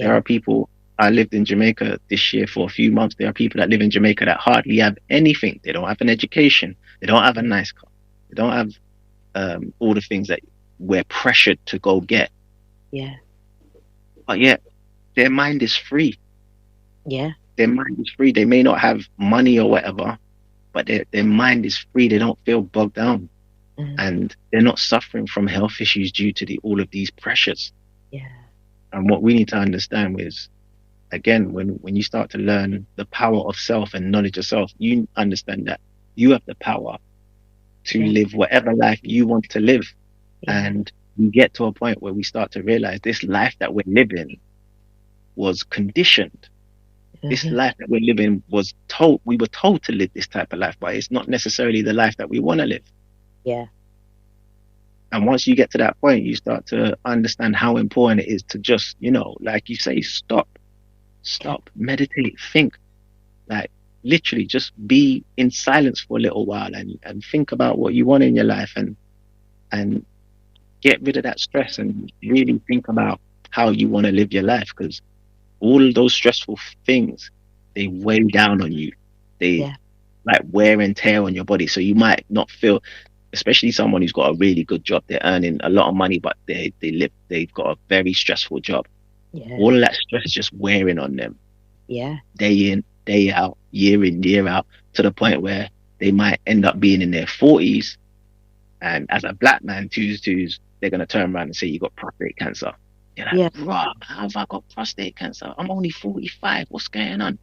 Speaker 2: There
Speaker 3: yeah,
Speaker 2: are people. I lived in Jamaica this year for a few months. There are people that live in Jamaica that hardly have anything. They don't have an education. They don't have a nice car. They don't have all the things that we're pressured to go get.
Speaker 3: yeah,
Speaker 2: But yet their mind is free.
Speaker 3: yeah,
Speaker 2: Their mind is free. They may not have money or whatever, but their mind is free. They don't feel bogged down,
Speaker 3: mm,
Speaker 2: and they're not suffering from health issues due to all of these pressures.
Speaker 3: yeah,
Speaker 2: And what we need to understand is, again, when you start to learn the power of self and knowledge of self, you understand that you have the power to
Speaker 3: yeah,
Speaker 2: live whatever life you want to live.
Speaker 3: yeah,
Speaker 2: And we get to a point where we start to realize this life that we're living was conditioned. This
Speaker 3: hmm,
Speaker 2: life that we're living was told, we were told to live this type of life, but it's not necessarily the life that we want to live.
Speaker 3: yeah,
Speaker 2: And once you get to that point, you start to understand how important it is to just, like you say, stop, meditate, think. Like literally just be in silence for a little while and think about what you want in your life and get rid of that stress and really think about how you want to live your life because all of those stressful things they weigh down on you. They
Speaker 3: yeah,
Speaker 2: like wear and tear on your body. So you might not feel, especially someone who's got a really good job, they're earning a lot of money, but they've got a very stressful job.
Speaker 3: yeah,
Speaker 2: All of that stress is just wearing on them
Speaker 3: yeah,
Speaker 2: day in, day out, year in, year out, to the point where they might end up being in their 40s. And as a black man, twos, they're going to turn around and say, you got prostate cancer. You're like,
Speaker 3: yeah,
Speaker 2: bro, how have I got prostate cancer? I'm only 45. What's going on?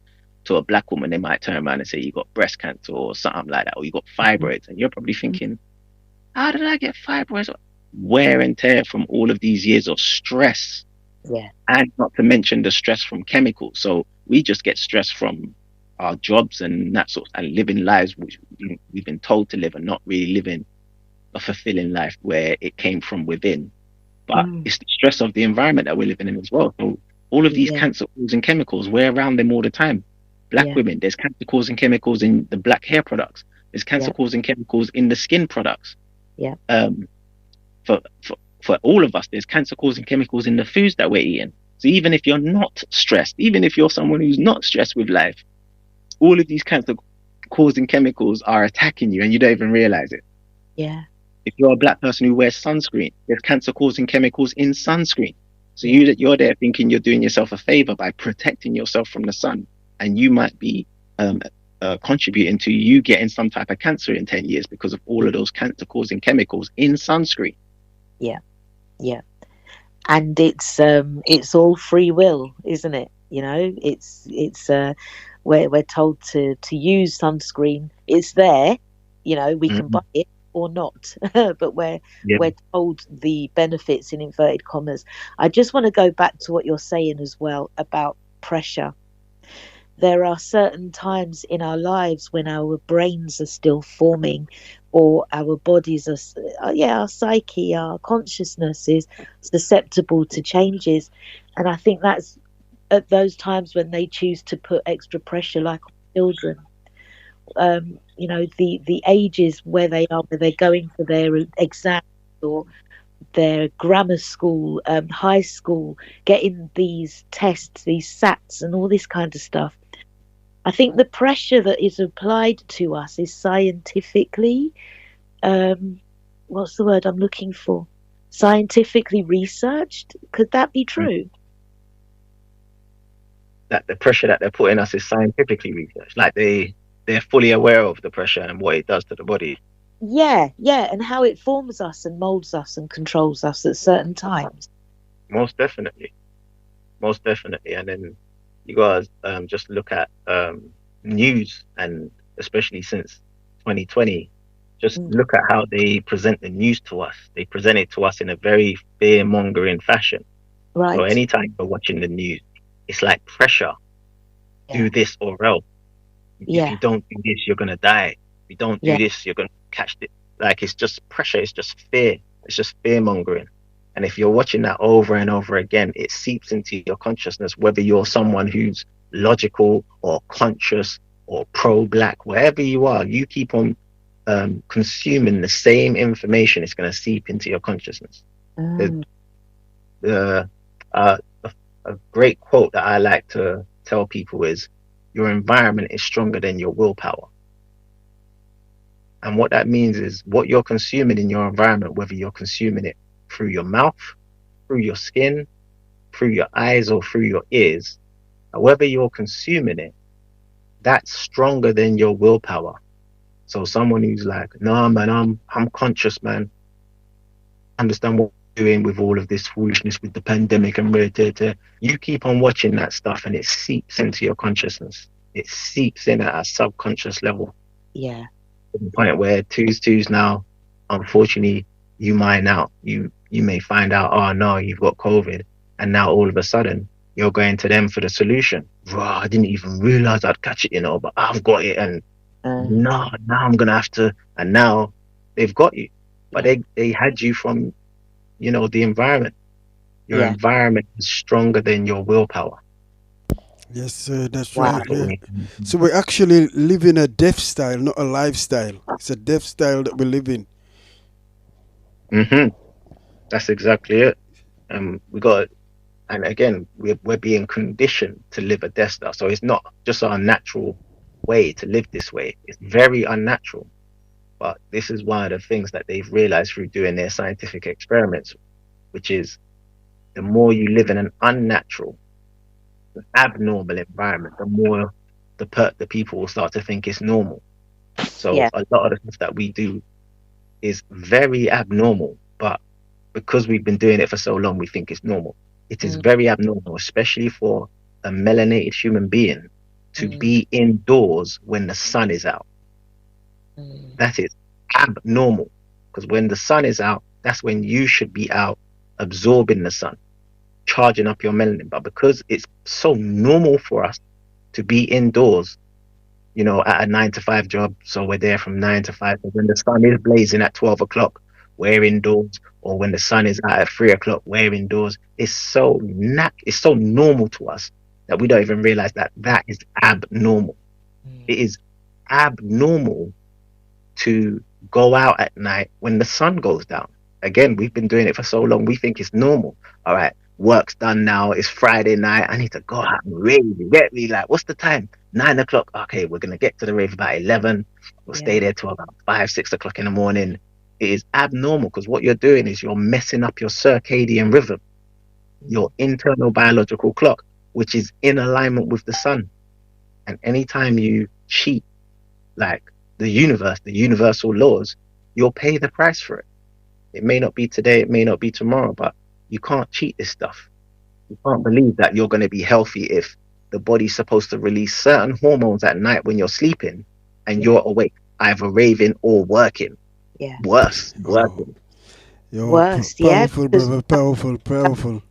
Speaker 2: To a black woman, they might turn around and say, you got breast cancer or something like that, or you got
Speaker 3: mhm,
Speaker 2: fibroids. And you're probably thinking, how did I get fibroids? Wear and tear from all of these years of stress
Speaker 3: yeah,
Speaker 2: and not to mention the stress from chemicals. So we just get stress from our jobs and that sort, and living lives which we've been told to live, and not really living a fulfilling life where it came from within. But
Speaker 3: Mm.
Speaker 2: it's the stress of the environment that we're living in as well. So all of these
Speaker 3: Yeah,
Speaker 2: cancer causing chemicals, we're around them all the time. Black
Speaker 3: yeah,
Speaker 2: women, there's cancer causing chemicals in the black hair products. There's cancer
Speaker 3: yeah,
Speaker 2: causing chemicals in the skin products.
Speaker 3: yeah,
Speaker 2: Um, for all of us, there's cancer causing chemicals in the foods that we're eating. So even if you're not stressed, even if you're someone who's not stressed with life, all of these cancer causing chemicals are attacking you and you don't even realize it.
Speaker 3: yeah,
Speaker 2: If you're a black person who wears sunscreen, there's cancer causing chemicals in sunscreen. So
Speaker 3: yeah.
Speaker 2: you're there thinking you're doing yourself a favor by protecting yourself from the sun, and you might be um, contributing to you getting some type of cancer in 10 years because of all of those cancer causing chemicals in sunscreen.
Speaker 3: Yeah, yeah. And it's all free will, isn't it? You know, it's we're told to use sunscreen. It's there, you know, we can buy
Speaker 2: Mm-hmm.
Speaker 3: it or not, but
Speaker 2: Yeah.
Speaker 3: we're told the benefits in inverted commas. I just want to go back to what you're saying as well about pressure. There are certain times in our lives when our brains are still forming, or our bodies are, yeah, our psyche, our consciousness is susceptible to changes. And I think that's at those times when they choose to put extra pressure, like on children. You know, the ages where they are, where they're going for their exams or their grammar school, high school, getting these tests, these SATs, and all this kind of stuff. I think the pressure that is applied to us is scientifically, um, what's the word I'm looking for? Scientifically researched. Could that be true?
Speaker 2: That the pressure that they're putting us is scientifically researched. Like they're fully aware of the pressure and what it does to the body.
Speaker 3: Yeah, yeah, and how it forms us and molds us and controls us at certain times.
Speaker 2: Most definitely, most definitely. And then you guys just look at news, and especially since 2020, just
Speaker 3: Mm,
Speaker 2: look at how they present the news to us. They present it to us in a very fear mongering fashion. So
Speaker 3: right.
Speaker 2: anytime you're watching the news, it's like pressure:
Speaker 3: Yeah,
Speaker 2: do this or else. If
Speaker 3: yeah,
Speaker 2: you don't do this, you're gonna die. If you don't do
Speaker 3: yeah.
Speaker 2: this, you're gonna catch it. Like it's just pressure. It's just fear. It's just fear mongering. And if you're watching that over and over again, it seeps into your consciousness, whether you're someone who's logical or conscious or pro-black, wherever you are, you keep on consuming the same information. It's going to seep into your consciousness. The,
Speaker 3: Mm,
Speaker 2: the a great quote that I like to tell people is, "Your environment is stronger than your willpower." And what that means is what you're consuming in your environment, whether you're consuming it through your mouth, through your skin, through your eyes, or through your ears, however you're consuming it, that's stronger than your willpower. So someone who's like, nah, man, I'm conscious, man. Understand what we're doing with all of this foolishness with the pandemic and rah, rah, rah. You keep on watching that stuff and it seeps into your consciousness. It seeps in at a subconscious level,
Speaker 3: yeah.
Speaker 2: to the point where twos now, unfortunately, you mine out. You may find out, oh no, you've got COVID, and now all of a sudden you're going to them for the solution. Bro, I didn't even realize I'd catch it, but I've got it, and
Speaker 3: Uh,
Speaker 2: no, now I'm gonna have to, and now they've got you, but
Speaker 3: yeah,
Speaker 2: they had you from the environment. Your
Speaker 3: yeah.
Speaker 2: environment is stronger than your willpower.
Speaker 1: Yes, sir, that's
Speaker 3: Wow.
Speaker 1: right.
Speaker 2: That's what we
Speaker 1: Yeah.
Speaker 2: need to
Speaker 1: So we're actually living a death style, not a lifestyle. It's a death style that we're living.
Speaker 2: That's exactly it. We got And again, we're being conditioned to live a death style. So it's not just our natural way to live this way. It's very unnatural. But this is one of the things that they've realized through doing their scientific experiments, which is the more you live in an unnatural, abnormal environment, the more the people will start to think it's normal. So
Speaker 3: Yeah.
Speaker 2: a lot of the stuff that we do is very abnormal, but because we've been doing it for so long, we think it's normal. It is
Speaker 3: Mm,
Speaker 2: very abnormal, especially for a melanated human being, to
Speaker 3: mm,
Speaker 2: be indoors when the sun is out.
Speaker 3: mm.
Speaker 2: That is abnormal, because when the sun is out, that's when you should be out absorbing the sun, charging up your melanin. But because it's so normal for us to be indoors, at a 9 to 5 job. So we're there from 9 to 5. But when the sun is blazing at 12 o'clock, we're indoors. Or when the sun is out at 3 o'clock, we're indoors. It's so normal to us that we don't even realize that that is abnormal. It
Speaker 3: Mm.
Speaker 2: is abnormal to go out at night when the sun goes down. Again, we've been doing it for so long, we think it's normal. All right, work's done now. It's Friday night. I need to go out and rave. You get me? Like, what's the time? 9 o'clock. Okay, we're gonna get to the rave about 11. We'll
Speaker 3: Yeah.
Speaker 2: stay there till about 5, 6 o'clock in the morning. It is abnormal because what you're doing is you're messing up your circadian rhythm, your
Speaker 3: Mm.
Speaker 2: internal biological clock, which is in alignment with the sun. And anytime you cheat like the universe, the universal laws, you'll pay the price for it. It may not be today, it may not be tomorrow, but you can't cheat this stuff. You can't believe that you're going to be healthy if the body's supposed to release certain hormones at night when you're sleeping and
Speaker 3: Yeah.
Speaker 2: you're awake, either raving or working.
Speaker 3: Yeah.
Speaker 2: Worse,
Speaker 1: Oh,
Speaker 2: working.
Speaker 3: Worst. Yeah.
Speaker 1: powerful,
Speaker 3: Because
Speaker 1: brother. Powerful, powerful.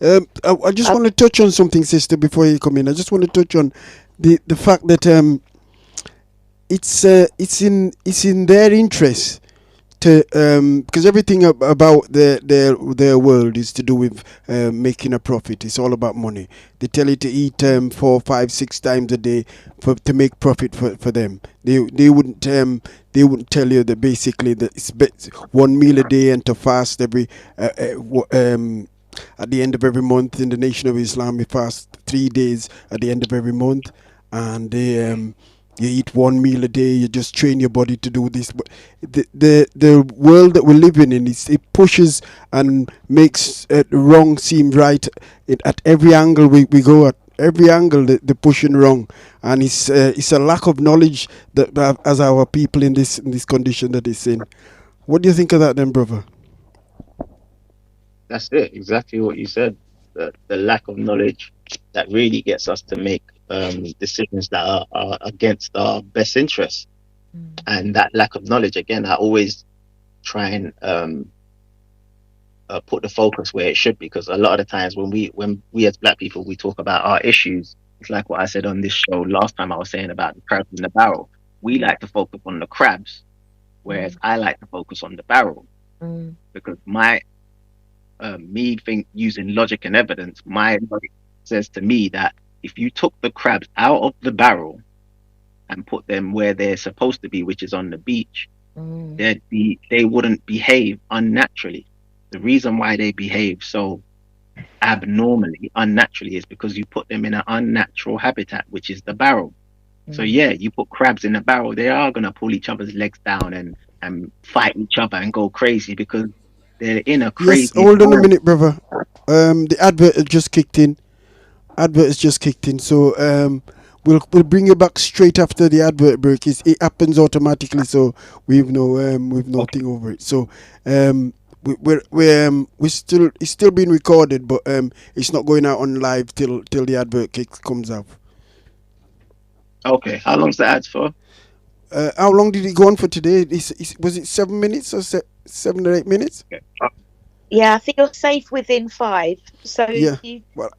Speaker 1: I just
Speaker 3: I,
Speaker 1: want to touch on something, sister, before you come in. I just want to touch on the fact that it's in their interest to because everything about their world is to do with making a profit. It's all about money. They tell you to eat 4, 5, 6 times a day to make profit for them. They wouldn't tell you that basically that it's one meal a day and to fast every at the end of every month. In the Nation of Islam, we fast 3 days at the end of every month, and you eat one meal a day. You just train your body to do this. But the world that we're living in, it pushes and makes wrong seem right at every angle we go at. Every angle they're pushing wrong, and it's a lack of knowledge that as our people in this condition that it's in. What do you think of that, then, brother?
Speaker 2: That's it, exactly what you said. The lack of knowledge that really gets us to make decisions that are against our best interests.
Speaker 3: mm,
Speaker 2: And that lack of knowledge, again, I always try and put the focus where it should be, because a lot of the times when we as black people we talk about our issues, it's like what I said on this show last time. I was saying about the crabs in the barrel. We
Speaker 3: mm,
Speaker 2: like to focus on the crabs, whereas
Speaker 3: mm,
Speaker 2: I like to focus on the barrel,
Speaker 3: mm,
Speaker 2: because my me think using logic and evidence, my logic says to me that if you took the crabs out of the barrel and put them where they're supposed to be, which is on the beach,
Speaker 3: mm,
Speaker 2: they wouldn't behave unnaturally. The reason why they behave so abnormally, unnaturally, is because you put them in an unnatural habitat, which is the barrel. So
Speaker 3: mm.
Speaker 2: yeah, you put crabs in the barrel, they are gonna pull each other's legs down and fight each other and go crazy because they're in a
Speaker 1: Yes,
Speaker 2: crazy
Speaker 1: hold on a
Speaker 2: environment.
Speaker 1: minute, brother. The advert has just kicked in. Advert has just kicked in, so we'll bring you back straight after the advert break. It happens automatically, so we've no
Speaker 2: Okay,
Speaker 1: thing over it. So we're still it's still being recorded, but it's not going out on live till the advert comes out.
Speaker 2: okay. How long's the ads for?
Speaker 1: How long did it go on for today? Was it 7 minutes or 7 or 8 minutes?
Speaker 2: Okay.
Speaker 3: Yeah, I think you're safe within 5. So if
Speaker 1: Yeah.
Speaker 3: you,
Speaker 1: Well,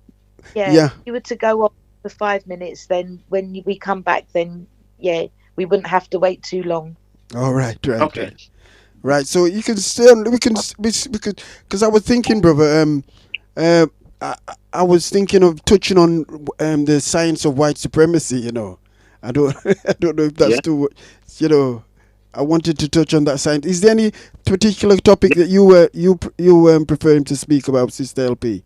Speaker 3: yeah, if
Speaker 1: yeah.
Speaker 3: you were to go on for 5 minutes, then when we come back, then yeah, we wouldn't have to wait too long.
Speaker 1: All right, right,
Speaker 2: Okay.
Speaker 1: right. Right, so you can stay on. We could, because I was thinking, brother. Uh, I was thinking of touching on the science of white supremacy. I don't, I don't know if that's
Speaker 2: Yeah.
Speaker 1: too, you know. I wanted to touch on that science. Is there any particular topic
Speaker 2: Yeah.
Speaker 1: that you prefer to speak about, Sister LP?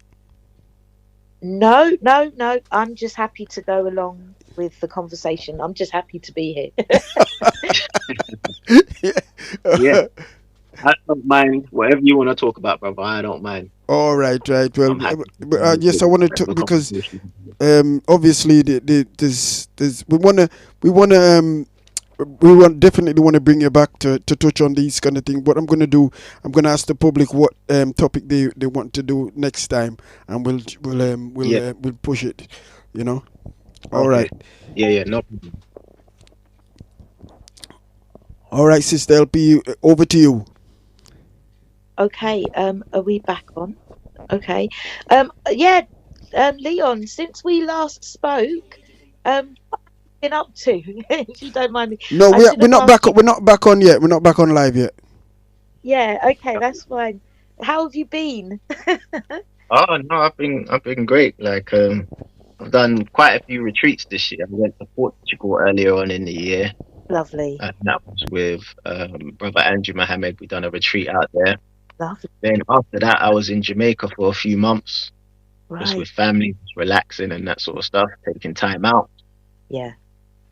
Speaker 3: No, no, no. I'm just happy to go along with the conversation. I'm just happy to be here.
Speaker 2: Yeah. I don't mind whatever you want to talk about, brother. I don't mind.
Speaker 1: All right, right. Well,
Speaker 2: I'm happy to
Speaker 1: yes, I want to
Speaker 2: have a
Speaker 1: because
Speaker 2: conversation.
Speaker 1: obviously there's we want definitely want to bring you back to touch on these kind of things. What I'm going to do, I'm going to ask the public what topic they want to do next time, and
Speaker 2: Yeah.
Speaker 1: we'll push it. You know. All
Speaker 2: Okay.
Speaker 1: right,
Speaker 2: Yeah. Yeah. No problem.
Speaker 1: all right, Sister LP, over to you.
Speaker 3: Okay, are we back on? Okay. Yeah, Leon, since we last spoke, um, been up to? If you don't mind me,
Speaker 1: No,
Speaker 3: I
Speaker 1: we're
Speaker 3: should
Speaker 1: we're
Speaker 3: have
Speaker 1: not
Speaker 3: asked
Speaker 1: back.
Speaker 3: you.
Speaker 1: We're not back on yet. We're not back on live yet.
Speaker 3: Yeah, okay, that's fine. How have you been?
Speaker 2: Oh no, I've been great. Like I've done quite a few retreats this year. I went to Portugal earlier on in the year,
Speaker 3: Lovely,
Speaker 2: and that was with brother Andrew Mohammed. We done a retreat out there.
Speaker 3: lovely.
Speaker 2: Then after that, I was in Jamaica for a few months, just
Speaker 3: Right.
Speaker 2: with family, just relaxing and that sort of stuff, taking time out.
Speaker 3: Yeah.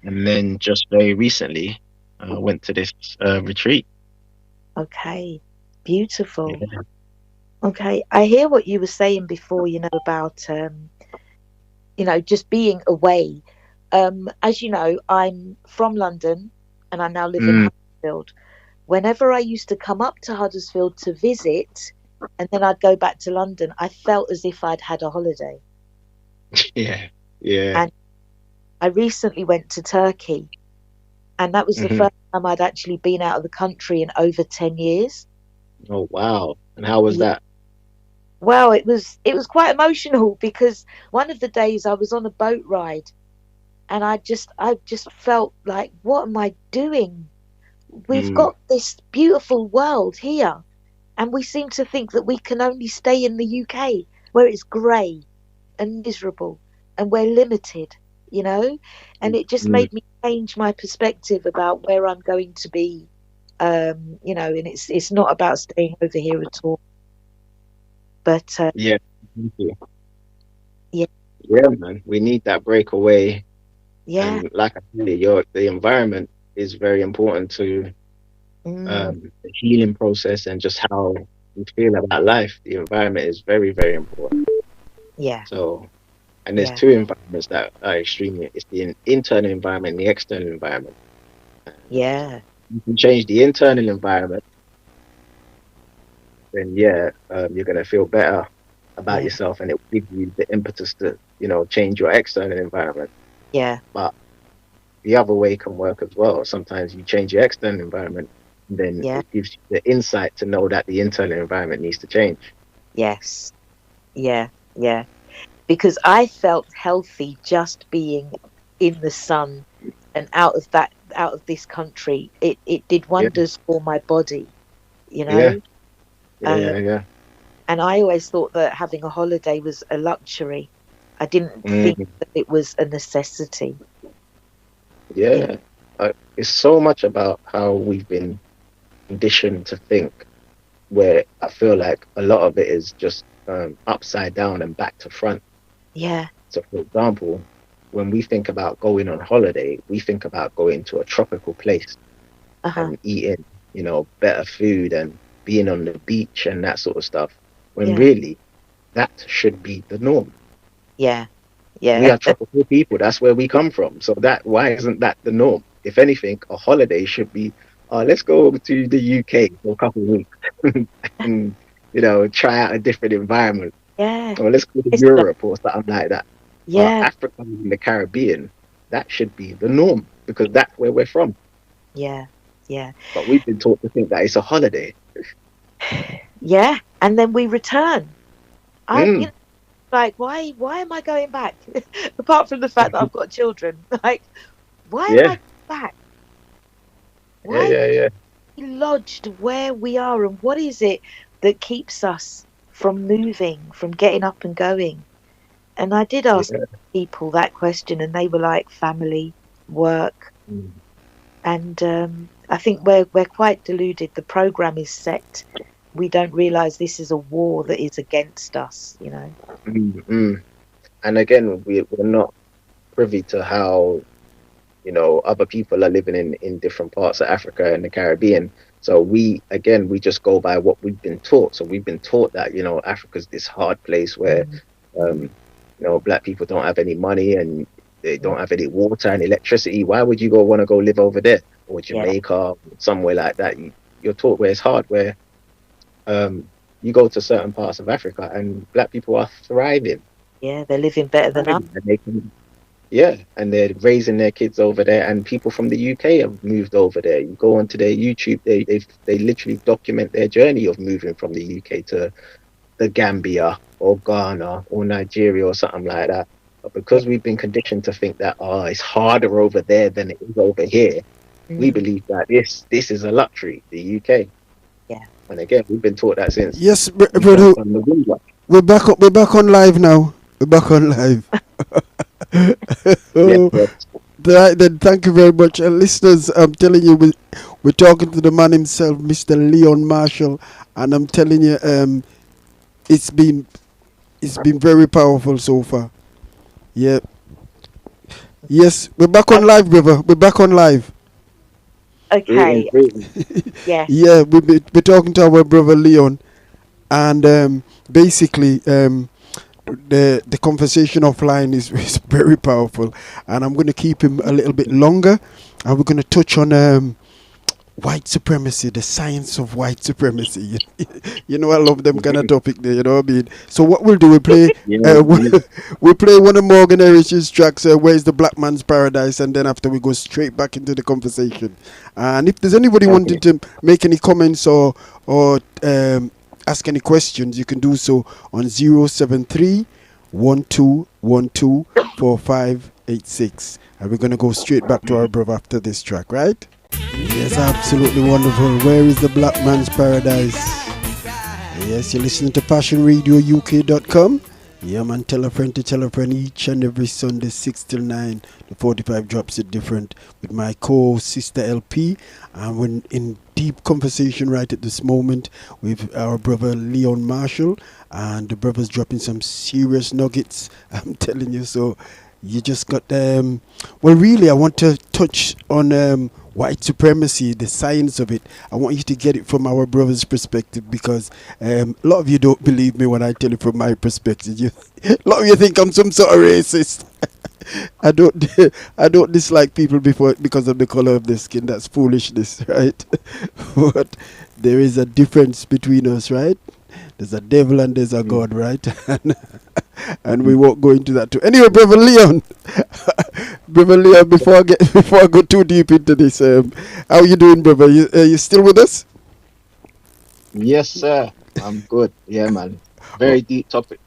Speaker 2: And then just very recently, I went to this retreat.
Speaker 3: Okay. Beautiful.
Speaker 2: Yeah.
Speaker 3: Okay. I hear what you were saying before, about just being away. As you know, I'm from London and I now live in
Speaker 2: Mm,
Speaker 3: Huddersfield. Whenever I used to come up to Huddersfield to visit and then I'd go back to London, I felt as if I'd had a holiday.
Speaker 2: yeah, yeah.
Speaker 3: And I recently went to Turkey, and that was the
Speaker 2: Hmm.
Speaker 3: first time I'd actually been out of the country in over 10 years.
Speaker 2: Oh wow! And how was
Speaker 3: Yeah.
Speaker 2: that?
Speaker 3: Well, it was quite emotional because one of the days I was on a boat ride and I just felt like, what am I doing? We've
Speaker 2: Mm,
Speaker 3: got this beautiful world here, and we seem to think that we can only stay in the UK where it's grey and miserable and we're limited, you know? And it just
Speaker 2: mm,
Speaker 3: made me change my perspective about where I'm going to be. And it's not about staying over here at all. But
Speaker 2: yeah. Thank you.
Speaker 3: yeah,
Speaker 2: Yeah, man. We need that breakaway.
Speaker 3: yeah,
Speaker 2: And like I said, the environment is very important to
Speaker 3: mm,
Speaker 2: the healing process and just how we feel about life. The environment is very, very important.
Speaker 3: yeah,
Speaker 2: So, and there's
Speaker 3: yeah,
Speaker 2: two environments that are extremely, it's the internal environment and the external environment. And
Speaker 3: yeah,
Speaker 2: you can change the internal environment, then yeah, you're going to feel better about
Speaker 3: yeah,
Speaker 2: yourself and it will give you the impetus to, change your external environment.
Speaker 3: yeah,
Speaker 2: But the other way can work as well. Sometimes you change your external environment, then
Speaker 3: yeah,
Speaker 2: it gives you the insight to know that the internal environment needs to change.
Speaker 3: yes, yeah, yeah. Because I felt healthy just being in the sun and out of this country. It did
Speaker 2: Yeah,
Speaker 3: wonders for my body, you
Speaker 2: yeah,
Speaker 3: know. Uh,
Speaker 2: yeah, yeah.
Speaker 3: and I always thought that having a holiday was a luxury. I didn't think
Speaker 2: Mm,
Speaker 3: that it was a necessity, you know.
Speaker 2: yeah. It's so much about how we've been conditioned to think, where I feel like a lot of it is just upside down and back to front.
Speaker 3: Yeah.
Speaker 2: So, for example, when we think about going on holiday, we think about going to a tropical place
Speaker 3: Uh-huh.
Speaker 2: and eating, better food and being on the beach and that sort of stuff. When
Speaker 3: Yeah.
Speaker 2: really, that should be the norm.
Speaker 3: Yeah.
Speaker 2: We
Speaker 3: Yeah.
Speaker 2: are tropical people. That's where we come from. So why isn't that the norm? If anything, a holiday should be, let's go to the UK for a couple of weeks and, try out a different environment.
Speaker 3: Yeah.
Speaker 2: Or let's go to
Speaker 3: It's like,
Speaker 2: Europe or something like that. But
Speaker 3: yeah.
Speaker 2: Africa and the Caribbean, that should be the norm because that's where we're from.
Speaker 3: Yeah. Yeah.
Speaker 2: But we've been taught to think that it's a holiday.
Speaker 3: Yeah. And then we return. I you
Speaker 2: Mm,
Speaker 3: know, like why am I going back? Apart from the fact that I've got children. Like, why am
Speaker 2: yeah,
Speaker 3: I back?
Speaker 2: yeah,
Speaker 3: Why
Speaker 2: yeah, yeah,
Speaker 3: are we lodged where we are, and what is it that keeps us from moving, from getting up and going? And I did ask
Speaker 2: yeah.
Speaker 3: people that question, and they were like family, work,
Speaker 2: Mm,
Speaker 3: and I think we're quite deluded. The program is set. We don't realize this is a war that is against us. You know.
Speaker 2: mm. And again, we're not privy to how other people are living in different parts of Africa and the Caribbean. So we just go by what we've been taught. So we've been taught that Africa's this hard place where
Speaker 3: Mm,
Speaker 2: um, black people don't have any money and they
Speaker 3: mm,
Speaker 2: don't have any water and electricity. Why would you want to go live over there or
Speaker 3: yeah,
Speaker 2: Jamaica or somewhere like that? You're taught where it's hard, where um, you go to certain parts of Africa and black people are thriving,
Speaker 3: yeah, they're living better than us.
Speaker 2: thriving, and they can yeah, and they're raising their kids over there, and people from the UK have moved over there. You go onto their YouTube, they literally document their journey of moving from the UK to the Gambia or Ghana or Nigeria or something like that, But because we've been conditioned to think that it's harder over there than it is over here, we
Speaker 3: Mm,
Speaker 2: believe that this is a luxury, the UK.
Speaker 3: yeah.
Speaker 2: And again, we've been taught that since
Speaker 1: Yes,
Speaker 2: we
Speaker 1: brother.
Speaker 2: jumped on the Windrush.
Speaker 1: We're back. We're back on live now. We're back on live.
Speaker 2: Yes,
Speaker 1: Oh,
Speaker 2: yes.
Speaker 1: right then. Thank you very much, listeners. I'm telling you, we're talking to the man himself, Mr. Leon Marshall, and I'm telling you, it's been it's been very powerful so far. Yeah. Yes, we're back on
Speaker 3: Um,
Speaker 1: live, brother. We're back on live.
Speaker 2: Greetings,
Speaker 3: okay.
Speaker 2: greetings.
Speaker 3: Yes.
Speaker 1: Yeah, we're talking to our brother Leon, and basically, the conversation offline is very powerful, and I'm going to keep him a little bit longer, and we're going to touch on white supremacy, the science of white supremacy. You know, I love them kind of topic there. You know what I mean? So what we'll do, we play.
Speaker 2: Yeah,
Speaker 1: Uh,
Speaker 2: yeah.
Speaker 1: we play one of Morgan Heritage's tracks, Where's the Black Man's Paradise, and then after we go straight back into the conversation. And if there's anybody wanting
Speaker 2: Okay.
Speaker 1: to make any comments or ask any questions, you can do so on 073 1212 4586. And we're going to go straight back to our
Speaker 2: Mhm.
Speaker 1: brother after this track, right? Yes, absolutely wonderful. Where is the Black Man's Paradise? Yes, you're listening to PassionRadioUK.com. Yeah, man, tell a friend each and every Sunday, 6 till 9. The 45 drops it different with my co sister LP. And we're in deep conversation right at this moment with our brother Leon Marshall. And the brother's dropping some serious nuggets. I'm telling you, so you just got well, really I want to touch on white supremacy, the science of it. I want you to get it from our brother's perspective, because a lot of you don't believe me when I tell you from my perspective. A lot of you think I'm some sort of racist. I don't I don't dislike people before because of the color of their skin. That's foolishness, right? But there is a difference between us, right? There's a devil and there's a
Speaker 2: Mm.
Speaker 1: God, right? And we won't go into that too. Anyway, brother Leon, brother Leon, before I go too deep into this, how you doing, brother? You still with us?
Speaker 2: Yes, sir. I'm good. Yeah, man.
Speaker 1: Oh,
Speaker 2: Very deep topic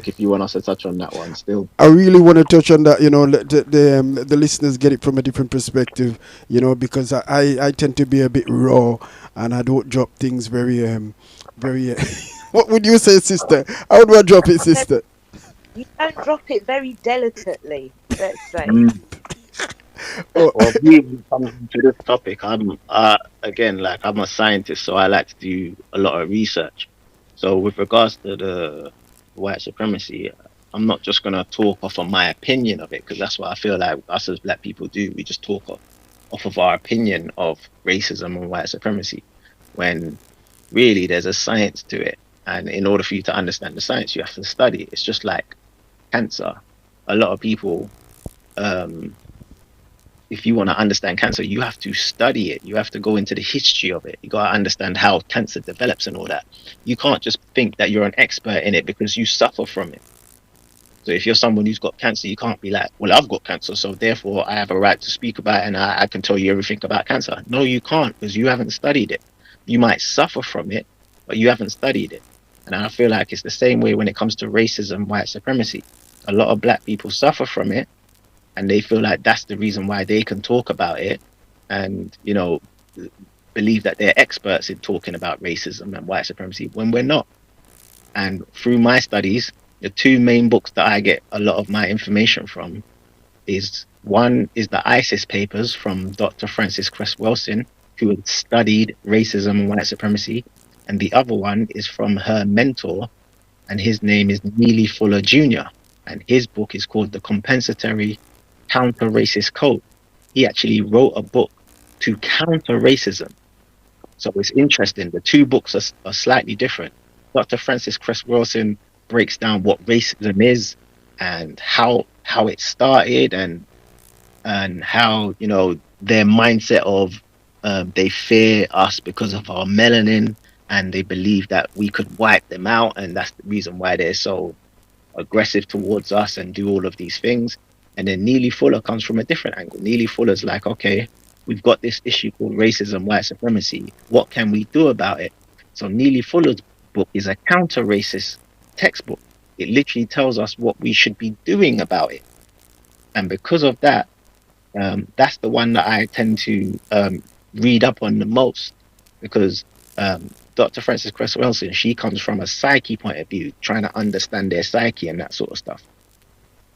Speaker 2: if you want us to touch on that one still.
Speaker 1: I really want to touch on that. You know, let the listeners get it from a different perspective. You know, because I tend to be a bit raw, and I don't drop things very. What would you say, sister? How do I drop it,
Speaker 3: No,
Speaker 1: sister?
Speaker 3: you don't drop it very delicately, let's say.
Speaker 2: Mm.
Speaker 1: Oh,
Speaker 2: Well, me, when it comes to this topic, I'm again, like, I'm a scientist, so I like to do a lot of research. So with regards to the white supremacy, I'm not just gonna talk off of my opinion of it, because that's what I feel like us as black people do. We just talk off of our opinion of racism and white supremacy, when really there's a science to it. And in order for you to understand the science, you have to study it. It's just like cancer. A lot of people, um, if you want to understand cancer, you have to study it. You have to go into the history of it. You got to understand how cancer develops and all that. You can't just think that you're an expert in it because you suffer from it. So if you're someone who's got cancer, you can't be like, well, I've got cancer, so therefore I have a right to speak about it and I can tell you everything about cancer. No, you can't, because you haven't studied it. You might suffer from it, but you haven't studied it. And I feel like it's the same way when it comes to racism, white supremacy. A lot of black people suffer from it, and they feel like that's the reason why they can talk about it and, believe that they're experts in talking about racism and white supremacy when we're not. And through my studies, the two main books that I get a lot of my information from is, one is the ISIS papers from Dr. Francis Cress Wilson, who had studied racism and white supremacy, and the other one is from her mentor, and his name is Neely Fuller Jr. And his book is called The Compensatory Counter-Racist Code. He actually wrote a book to counter racism. So it's interesting. The two books are slightly different. Dr. Francis Cress Wilson breaks down what racism is and how it started, and how, their mindset of, they fear us because of our melanin, and they believe that we could wipe them out, and that's the reason why they're so aggressive towards us and do all of these things. And then Neely Fuller comes from a different angle. Neely Fuller's like, okay, we've got this issue called racism, white supremacy. What can we do about it? So Neely Fuller's book is a counter-racist textbook. It literally tells us what we should be doing about it. And because of that, that's the one that I tend to read up on the most, because Dr. Frances Cress Welsing, she comes from a psyche point of view, trying to understand their psyche and that sort of stuff.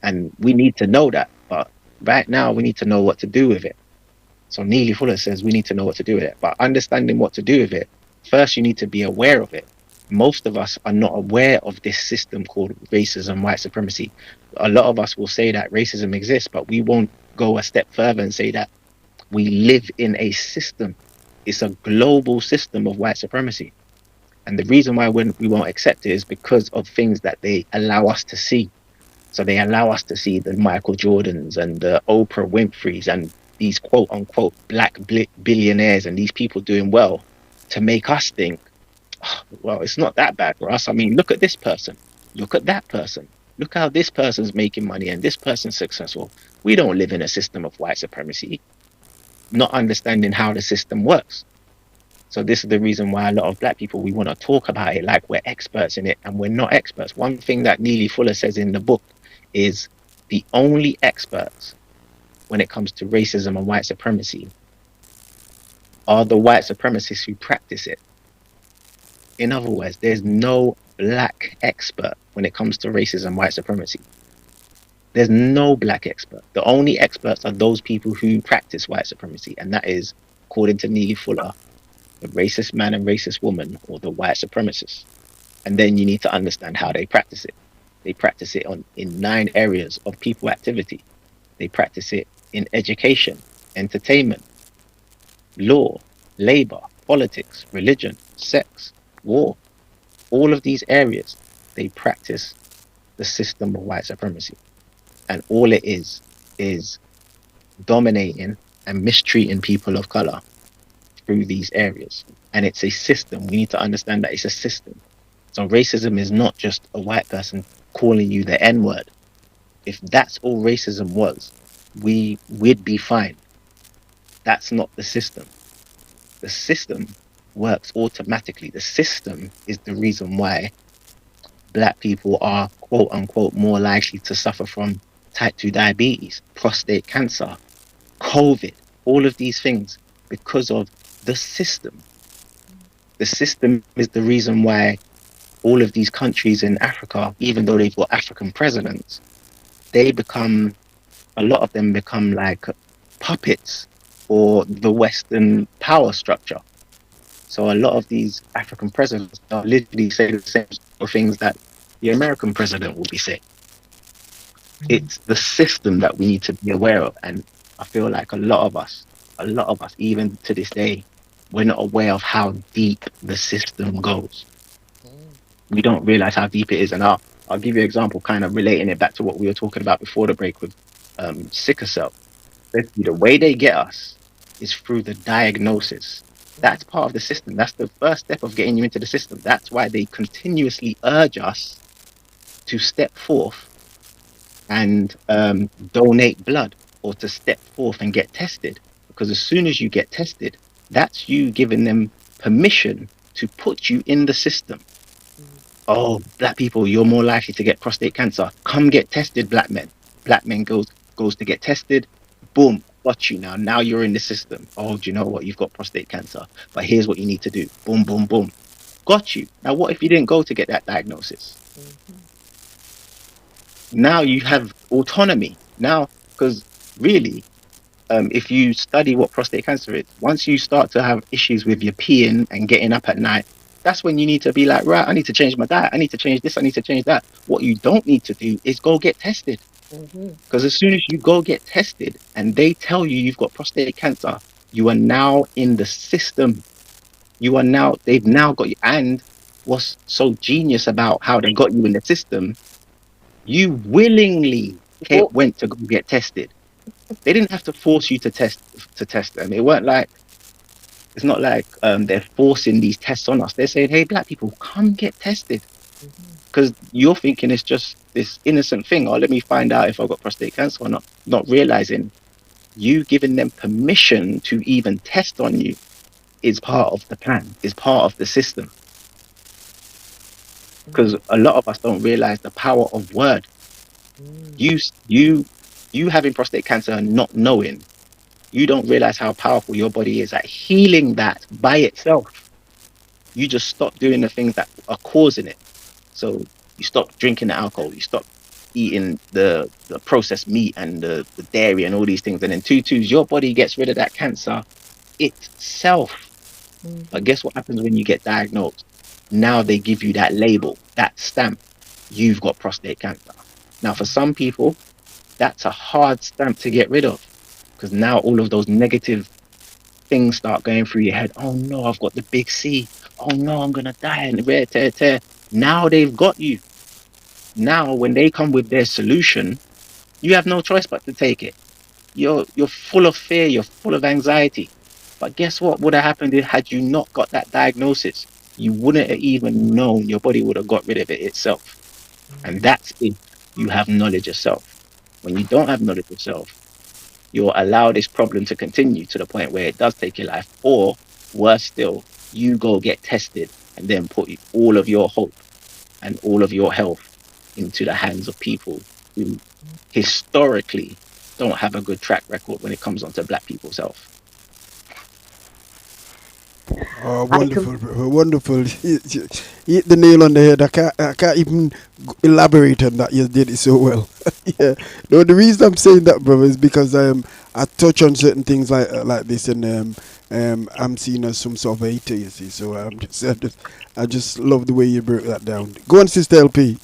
Speaker 2: And we need to know that. But right now, we need to know what to do with it. So Neely Fuller says we need to know what to do with it. But understanding what to do with it, first you need to be aware of it. Most of us are not aware of this system called racism, white supremacy. A lot of us will say that racism exists, but we won't go a step further and say that we live in a system. It's a global system of white supremacy. And the reason why we won't accept it is because of things that they allow us to see. So they allow us to see the Michael Jordans and the Oprah Winfreys and these quote unquote black billionaires and these people doing well, to make us think, "Oh, well, it's not that bad for us. I mean, look at this person. Look at that person. Look how this person's making money and this person's successful. We don't live in a system of white supremacy," not understanding how the system works. So this is the reason why a lot of black people, we want to talk about it like we're experts in it, and we're not experts. One thing that Neely Fuller says in the book is the only experts when it comes to racism and white supremacy are the white supremacists who practice it. In other words, there's no black expert when it comes to racism, white supremacy. There's no black expert. The only experts are those people who practice white supremacy, and that is, according to Neely Fuller, the racist man and racist woman, or the white supremacists. And then you need to understand how they practice it. They practice it in 9 areas of people activity. They practice it in education, entertainment, law, labor, politics, religion, sex, war. All of these areas, they practice the system of white supremacy. And all it is dominating and mistreating people of color through these areas. And it's a system. We need to understand that it's a system. So racism is not just a white person calling you the N-word. If that's all racism was, we'd be fine. That's not the system. The system works automatically. The system is the reason why black people are quote unquote more likely to suffer from type 2 diabetes, prostate cancer, COVID, all of these things, because of the system. The system is the reason why all of these countries in Africa, even though they've got African presidents, a lot of them become like puppets for the Western power structure. So a lot of these African presidents are literally saying the same sort of things that the American president will be saying. It's the system that we need to be aware of. And I feel like a lot of us, even to this day, we're not aware of how deep the system goes. We don't realize how deep it is. And I'll give you an example, kind of relating it back to what we were talking about before the break with sickle cell. The way they get us is through the diagnosis. That's part of the system. That's the first step of getting you into the system. That's why they continuously urge us to step forth and donate blood, or to step forth and get tested. Because as soon as you get tested, that's you giving them permission to put you in the system. Oh, black people, you're more likely to get prostate cancer. Come get tested, black men. Black men goes to get tested. Boom, got you now. Now you're in the system. Oh, do you know what? You've got prostate cancer. But here's what you need to do. Boom, boom, boom. Got you. Now, what if you didn't go to get that diagnosis? Now you have autonomy. Now, because really, if you study what prostate cancer is, once you start to have issues with your peeing and getting up at night, that's when you need to be like, right, I need to change my diet. I need to change this. I need to change that. What you don't need to do is go get tested. Because as soon as you go get tested and they tell you you've got prostate cancer, you are now in the system. They've now got you. And what's so genius about how they got you in the system, you willingly went to go get tested. They didn't have to force you to test them. It's not like they're forcing these tests on us. They're saying, hey, black people, come get tested. Because you're thinking it's just this innocent thing. Oh, let me find out if I've got prostate cancer or not. Not realizing you giving them permission to even test on you is part of the plan, is part of the system. because a lot of us don't realize the power of word.
Speaker 3: Mm.
Speaker 2: You having prostate cancer and not knowing, you don't realize how powerful your body is at healing that by itself. You just stop doing the things that are causing it. So you stop drinking the alcohol, you stop eating the processed meat and the dairy and all these things. And in two twos, your body gets rid of that cancer itself. But
Speaker 3: Mhm.
Speaker 2: guess what happens when you get diagnosed? Now they give you that label, that stamp. You've got prostate cancer. Now, for some people, that's a hard stamp to get rid of because now all of those negative things start going through your head. Oh no, I've got the big C. Oh no, I'm gonna die and rare tear tear. Now they've got you. Now when they come with their solution, you have no choice but to take it. You're full of fear, you're full of anxiety. But guess what would have happened had you not got that diagnosis? You wouldn't have even known. Your body would have got rid of it itself. And that's if you have knowledge of self. When you don't have knowledge of self, you'll allow this problem to continue to the point where it does take your life, or worse still, you go get tested and then put all of your hope and all of your health into the hands of people who historically don't have a good track record when it comes onto black people's health.
Speaker 1: Oh,
Speaker 3: I can.
Speaker 1: wonderful, brother. Wonderful. You hit the nail on the head. I can't even elaborate on that. You did it so well. Yeah. No, the reason I'm saying that, brother, is because I touch on certain things like this, and I'm seen as some sort of hater. You see, so I just love the way you broke that down. Go on, Sister LP.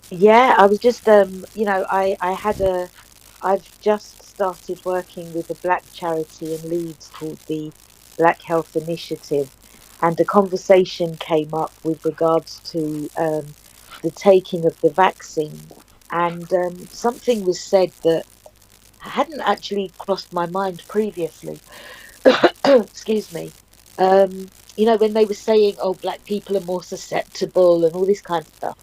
Speaker 3: Yeah, I was just I had a I've just started working with a black charity in Leeds called the Black Health Initiative, and a conversation came up with regards to the taking of the vaccine, and something was said that hadn't actually crossed my mind previously. Excuse me. When they were saying, "Oh, black people are more susceptible" and all this kind of stuff.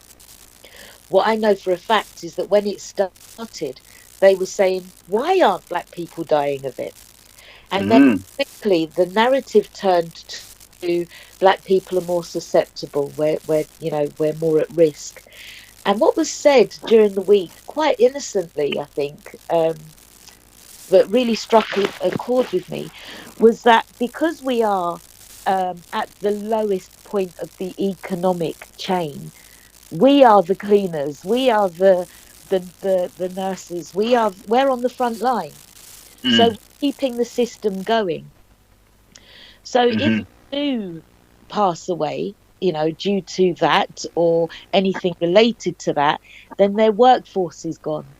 Speaker 3: What I know for a fact is that when it started, they were saying, why aren't black people dying of it? And then
Speaker 2: Mm-hmm.
Speaker 3: quickly the narrative turned to black people are more susceptible, we're more at risk. And what was said during the week, quite innocently, I think, but really struck a chord with me, was that because we are at the lowest point of the economic chain, we are the cleaners, we are the nurses, we're on the front line, so
Speaker 2: Mm-hmm.
Speaker 3: we're keeping the system going. So if
Speaker 2: Mm-hmm.
Speaker 3: you do pass away, due to that or anything related to that, then their workforce is gone.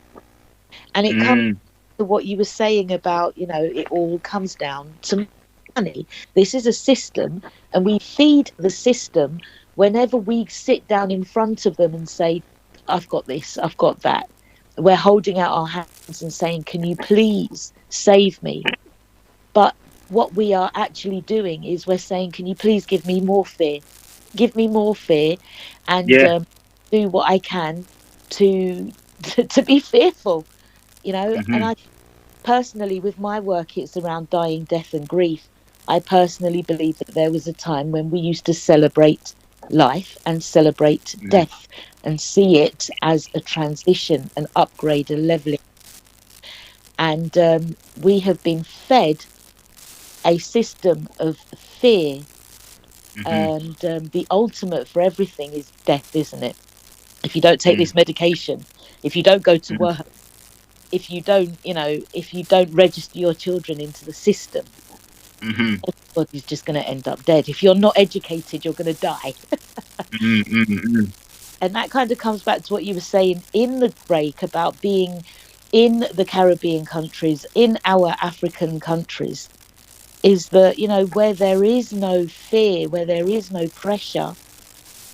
Speaker 3: And it comes
Speaker 2: Mm-hmm.
Speaker 3: to what you were saying about, it all comes down to money. This is a system, and we feed the system whenever we sit down in front of them and say, I've got this, I've got that. We're holding out our hands and saying, can you please save me? But what we are actually doing is we're saying, can you please give me more fear? Give me more fear, and
Speaker 2: Yeah.
Speaker 3: do what I can to to be fearful, and
Speaker 2: Mm-hmm.
Speaker 3: I personally, with my work, it's around dying, death, and grief. I personally believe that there was a time when we used to celebrate life and celebrate
Speaker 2: Mm-hmm.
Speaker 3: death and see it as a transition, an upgrade, a leveling. And we have been fed a system of fear.
Speaker 2: Mm-hmm.
Speaker 3: And the ultimate for everything is death, isn't it? If you don't take this medication, if you don't go to
Speaker 2: Mm-hmm.
Speaker 3: work, if you don't register your children into the system,
Speaker 2: Mm-hmm.
Speaker 3: everybody's just going to end up dead. If you're not educated, you're going to die.
Speaker 2: Mm-hmm.
Speaker 3: And that kind of comes back to what you were saying in the break about being in the Caribbean countries, in our African countries, is that, where there is no fear, where there is no pressure,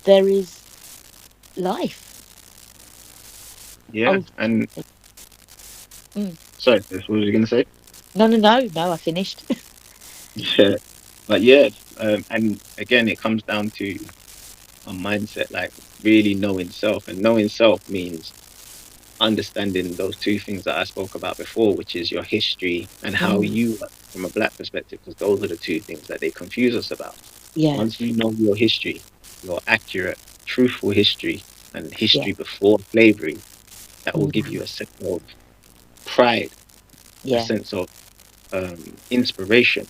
Speaker 3: there is life.
Speaker 2: Yeah.
Speaker 3: Oh,
Speaker 2: And
Speaker 3: mm.
Speaker 2: sorry, what was you gonna say?
Speaker 3: No, no, no, no, I finished.
Speaker 2: Yeah. But yeah, and again, it comes down to a mindset, like really knowing self, and knowing self means understanding those two things that I spoke about before, which is your history and how
Speaker 3: Mm,
Speaker 2: you, from a black perspective, because those are the two things that they confuse us about.
Speaker 3: yeah.
Speaker 2: Once you know your history, your accurate, truthful history and
Speaker 3: Yeah.
Speaker 2: history before slavery, that will give
Speaker 3: Mm.
Speaker 2: you a sense of pride, a
Speaker 3: Yeah.
Speaker 2: sense of inspiration.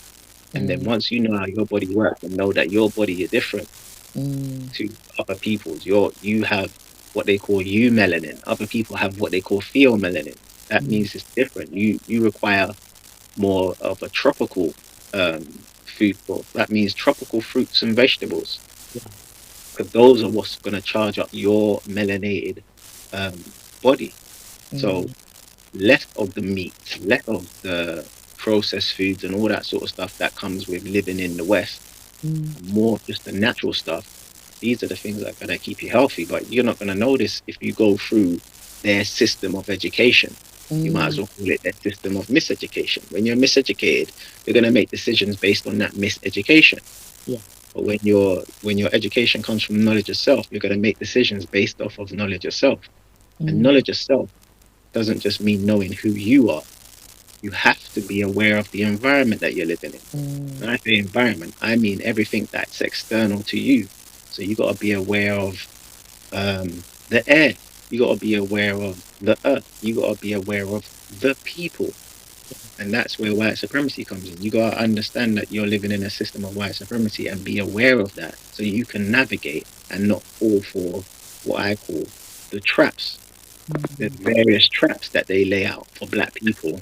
Speaker 2: And then
Speaker 3: Mm.
Speaker 2: once you know how your body works and know that your body is different
Speaker 3: Mm.
Speaker 2: to other people's, you have what they call melanin. Other people have what they call melanin. That
Speaker 3: Mm.
Speaker 2: means it's different. You require more of a tropical food source. That means tropical fruits and vegetables,
Speaker 3: Yeah.
Speaker 2: because those are what's going to charge up your melanated body. So
Speaker 3: Mm.
Speaker 2: less of the meat, less of the processed foods and all that sort of stuff that comes with living in the West,
Speaker 3: Mm.
Speaker 2: and more of just the natural stuff. These are the things that are going to keep you healthy, but you're not going to notice if you go through their system of education. You might as
Speaker 3: Mm.
Speaker 2: well call it their system of miseducation. When you're miseducated, you're going to make decisions based on that miseducation.
Speaker 3: Yeah.
Speaker 2: But when your education comes from knowledge of self, you're going to make decisions based off of knowledge of self. And
Speaker 3: Mm.
Speaker 2: knowledge of self doesn't just mean knowing who you are. You have to be aware of the environment that you're living in.
Speaker 3: Mm.
Speaker 2: When I say environment, I mean everything that's external to you. So you got to be aware of the air. You got to be aware of the earth. You got to be aware of the people. And that's where white supremacy comes in. You got to understand that you're living in a system of white supremacy and be aware of that so you can navigate and not fall for what I call the traps. There's
Speaker 3: Mm.
Speaker 2: various traps that they lay out for black people,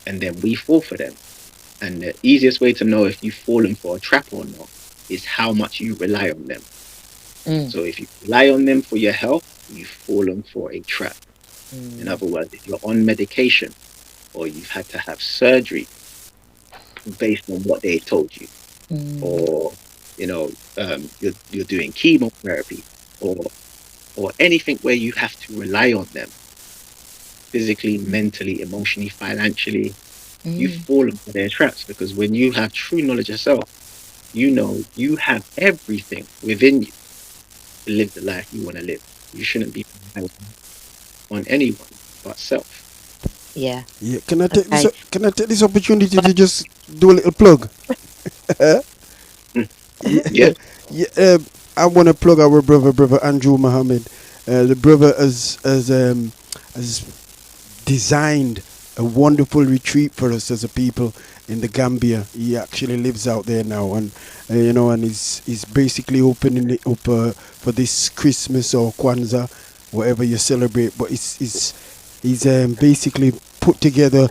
Speaker 2: and then we fall for them. And the easiest way to know if you've fallen for a trap or not is how much you rely on them.
Speaker 3: Mm.
Speaker 2: So if you rely on them for your health, you've fallen for a trap. In
Speaker 3: Mm.
Speaker 2: other words, if you're on medication or you've had to have surgery based on what they told you,
Speaker 3: Mm.
Speaker 2: or you're doing chemotherapy, or anything where you have to rely on them physically, mentally, emotionally, financially, you've
Speaker 3: Mm.
Speaker 2: fallen for their traps, because when you have true knowledge of self, you know you have everything within you to live the life you want to live. You shouldn't be relying on anyone but self.
Speaker 3: Yeah.
Speaker 1: Yeah, can I take this?
Speaker 3: Okay.
Speaker 1: Can I take this opportunity
Speaker 3: But
Speaker 1: to just do a little plug?
Speaker 2: Mm. Yeah.
Speaker 1: Yeah, yeah. I want to plug our brother Andrew Mohammed. The brother has designed a wonderful retreat for us as a people in the Gambia. He actually lives out there now, and and he's basically opening it up for this Christmas or Kwanzaa, whatever you celebrate. But he's basically put together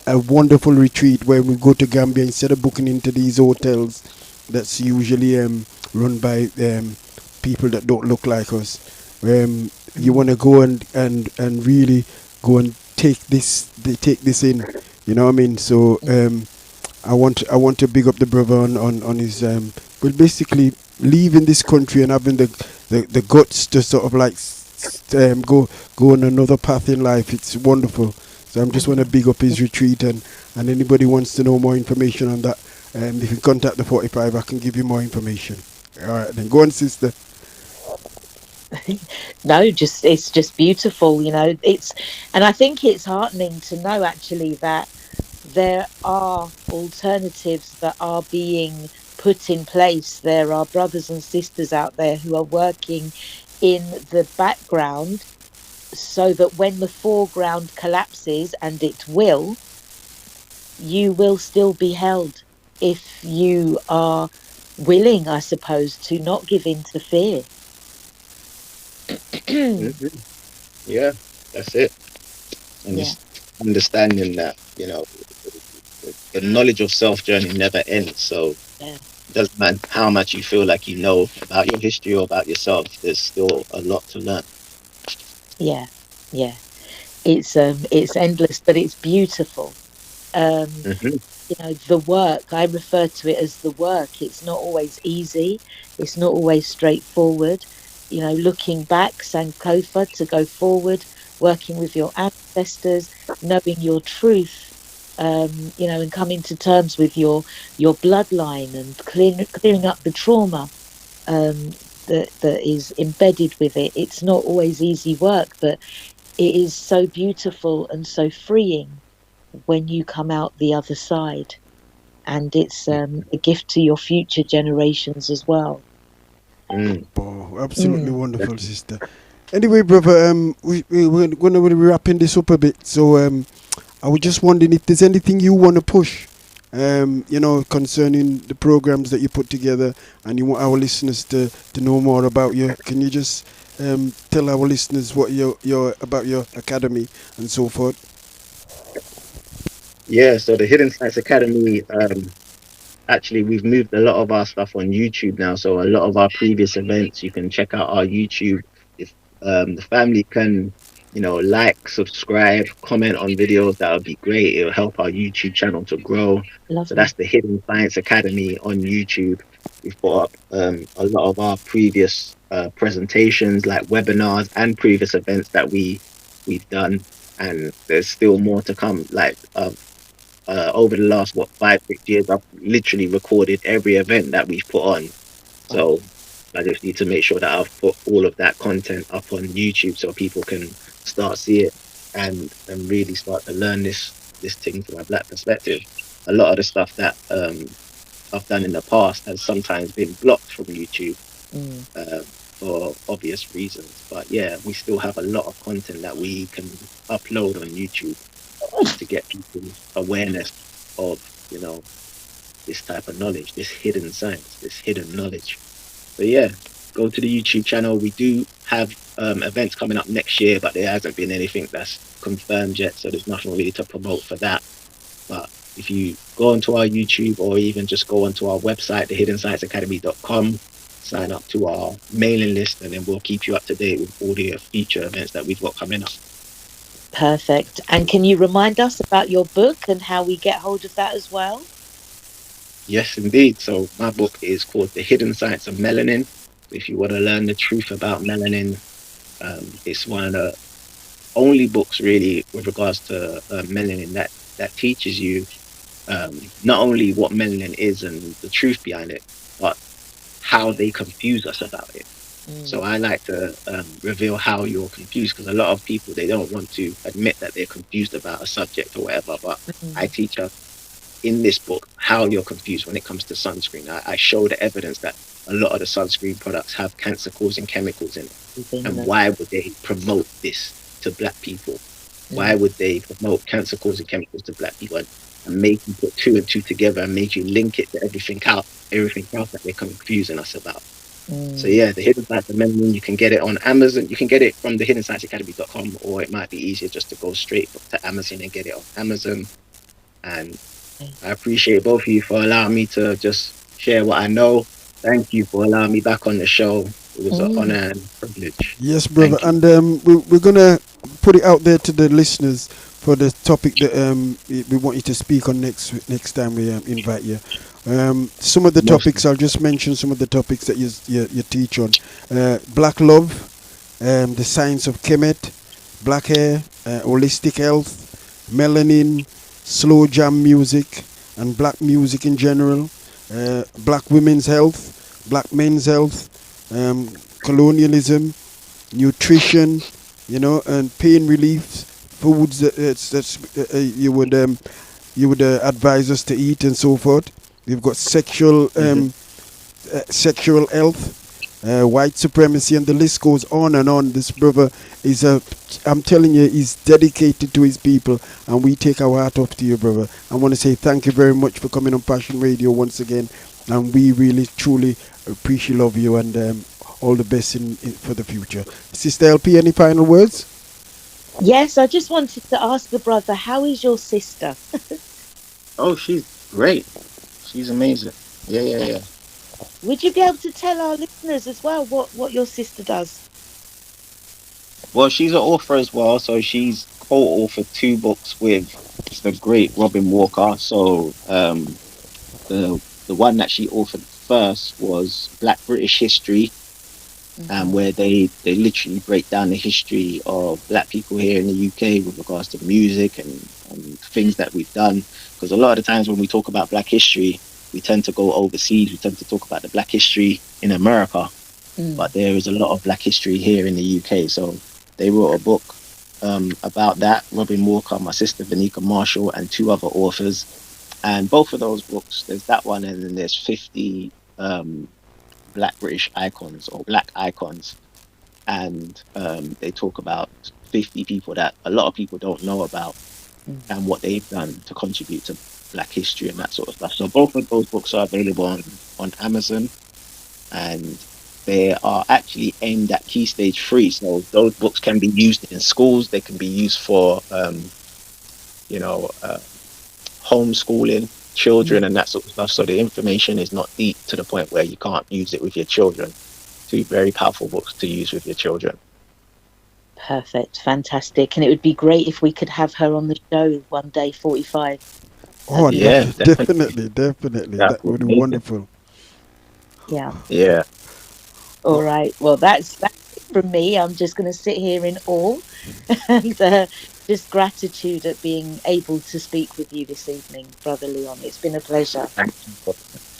Speaker 1: a wonderful retreat where we go to Gambia instead of booking into these hotels that's usually run by people that don't look like us. You
Speaker 3: mm.
Speaker 1: want to go and really go and take this in. You know what I mean? So
Speaker 3: Mm.
Speaker 1: I want to big up the brother on his well, basically leaving this country and having the guts to sort of like go on another path in life. It's wonderful. So I just want to
Speaker 3: Mm.
Speaker 1: big up his retreat, and anybody wants to know more information on that, you can contact the 45. I can give you more information. All right, then go on, sister.
Speaker 3: No, just it's just beautiful, it's, and I think it's heartening to know actually that there are alternatives that are being put in place. There are brothers and sisters out there who are working in the background so that when the foreground collapses, and it will, you will still be held if you are willing, I suppose, to not give in to fear.
Speaker 2: Mhm. Yeah, that's it. And
Speaker 3: Yeah,
Speaker 2: it's understanding that, the knowledge of self journey never ends. So
Speaker 3: yeah,
Speaker 2: it doesn't matter how much you feel like you know about your history or about yourself, there's still a lot to learn.
Speaker 3: yeah, yeah. It's endless, but it's beautiful. Um,
Speaker 2: Hmm.
Speaker 3: the work, I refer to it as the work. It's not always easy, it's not always straightforward. Looking back, Sankofa, to go forward, working with your ancestors, knowing your truth, and coming to terms with your bloodline, and clearing up the trauma that is embedded with it. It's not always easy work, but it is so beautiful and so freeing when you come out the other side. And it's a gift to your future generations as well.
Speaker 2: Mm,
Speaker 1: Oh, absolutely
Speaker 3: Mm.
Speaker 1: wonderful,
Speaker 2: definitely.
Speaker 1: sister. Anyway, brother, we're gonna be wrapping this up a bit. So, I was just wondering if there's anything you want to push, concerning the programs that you put together, and you want our listeners to know more about you. Can you just tell our listeners what your about your academy and so forth?
Speaker 2: Yeah, so the Hidden Science Academy, actually, we've moved a lot of our stuff on YouTube now. So a lot of our previous events, you can check out our YouTube. If the family can, like, subscribe, comment on videos, that would be great. It'll help our YouTube channel to grow. So
Speaker 3: Lovely.
Speaker 2: that's the Hidden Science Academy on YouTube. We've put up a lot of our previous presentations, like webinars and previous events that we've done, and there's still more to come. Like over the last 5, 6 years, I've literally recorded every event that we've put on.
Speaker 3: Wow.
Speaker 2: So I just need to make sure that I've put all of that content up on YouTube so people can start see it and really start to learn this thing from a black perspective. A lot of the stuff that I've done in the past has sometimes been blocked from YouTube
Speaker 3: Mm.
Speaker 2: uh, for obvious reasons. But yeah, we still have a lot of content that we can upload on YouTube to get people awareness of, you know, this type of knowledge, this hidden science, this hidden knowledge. So yeah, go to the YouTube channel. We do have events coming up next year, but there hasn't been anything that's confirmed yet, so there's nothing really to promote for that. But if you go onto our YouTube or even just go onto our website, thehiddenscienceacademy.com, sign up to our mailing list, and then we'll keep you up to date with all the future events that we've got coming up.
Speaker 3: Perfect. And can you remind us about your book and how we get hold of that as well?
Speaker 2: Yes, indeed. So my book is called The Hidden Science of Melanin. If you want to learn the truth about melanin, it's one of the only books really with regards to melanin that teaches you not only what melanin is and the truth behind it, but how they confuse us about it. So
Speaker 3: Mm.
Speaker 2: I like to reveal how you're confused because a lot of people they don't want to admit that they're confused about a subject or whatever. But I
Speaker 3: Mm.
Speaker 2: teach us in this book how you're confused when it comes to sunscreen. I show the evidence that a lot of the sunscreen products have cancer causing chemicals in it.
Speaker 3: Something in
Speaker 2: And
Speaker 3: it.
Speaker 2: why would they promote this to black people? Why
Speaker 3: Mm.
Speaker 2: would they promote cancer causing chemicals to black people and make you put two and two together and make you link it to everything else that they're confusing us about? So
Speaker 3: Mm.
Speaker 2: yeah, the Hidden Science of Melanin, you can get it on Amazon. You can get it from the hiddenscienceacademy.com, or it might be easier just to go straight to Amazon and get it on Amazon. And I appreciate both of you for allowing me to just share what I know. Thank you for allowing me back on the show. It was an
Speaker 3: Mm.
Speaker 2: honor and privilege.
Speaker 1: Yes, brother,
Speaker 2: Thank you.
Speaker 1: and we're gonna put it out there to the listeners for the topic that we want you to speak on next time we invite you. Some of the
Speaker 2: Most
Speaker 1: topics I'll just mention some of the topics that you teach on: black love, the science of Kemet, black hair, holistic health, melanin, slow jam music, and black music in general, black women's health, black men's health, colonialism, nutrition, and pain relief foods that's you would advise us to eat and so forth. We've got
Speaker 2: mhm.
Speaker 1: sexual health, white supremacy, and the list goes on and on. This brother is I'm telling you, he's dedicated to his people, and we take our hat off to you, brother. I want to say thank you very much for coming on Passion Radio once again, and we really, truly appreciate love you and all the best for the future. Sister LP, any final words?
Speaker 3: Yes, I just wanted to ask the brother, how is your sister?
Speaker 2: Oh, she's great. She's amazing. Yeah, yeah, yeah.
Speaker 3: Would you be able to tell our listeners as well what your sister does?
Speaker 2: Well, she's an author as well, so she's co-authored two books with the great Robin Walker. So the the one that she authored first was Black British History,
Speaker 3: Hmm.
Speaker 2: where they literally break down the history of black people here in the UK with regards to music and things that we've done. Because a lot of the times when we talk about black history, we tend to go overseas. We tend to talk about the black history in America,
Speaker 3: Mm.
Speaker 2: but there is a lot of black history here in the UK. So they wrote a book about that. Robin Walker, my sister Vanika Marshall, and two other authors. And both of those books, there's that one, and then there's 50 Black British icons or Black icons, and they talk about 50 people that a lot of people don't know about
Speaker 3: Mm.
Speaker 2: and what they've done to contribute to Black history and that sort of stuff. So both of those books are available on Amazon, and they are actually aimed at Key Stage 3. So those books can be used in schools. They can be used for you know, homeschooling children and that sort of stuff. So the information is not deep to the point where you can't use it with your children. Two very powerful books to use with your children.
Speaker 3: Perfect, fantastic. And it would be great if we could have her on the show one day, 45. That'd
Speaker 1: Oh,
Speaker 3: be lovely.
Speaker 2: Yeah, definitely.
Speaker 1: definitely, definitely.
Speaker 2: That
Speaker 1: That
Speaker 2: would
Speaker 1: would be
Speaker 2: be amazing.
Speaker 1: wonderful.
Speaker 3: Yeah.
Speaker 2: Yeah.
Speaker 3: All
Speaker 1: Oh,
Speaker 3: right. Well, that's it from me. I'm just going to sit here in awe and just gratitude at being able to speak with you this evening, Brother Leon. It's been a pleasure.
Speaker 2: Thank you.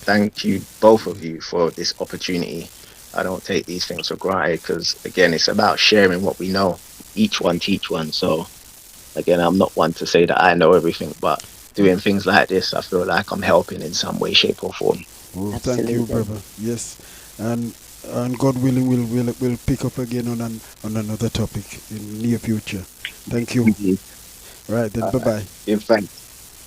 Speaker 2: Thank you, both of you, for this opportunity. I don't take these things for granted because, again, it's about sharing what we know. Each one teach one. So, again, I'm not one to say that I know everything, but doing things like this, I feel like I'm helping in some way, shape, or form.
Speaker 1: oh, thank you,
Speaker 3: Absolutely.
Speaker 1: brother. Yes, and God willing, we'll pick up again on another topic in near future. Thank you.
Speaker 2: Mhm.
Speaker 1: Right then, bye bye.
Speaker 2: In fact,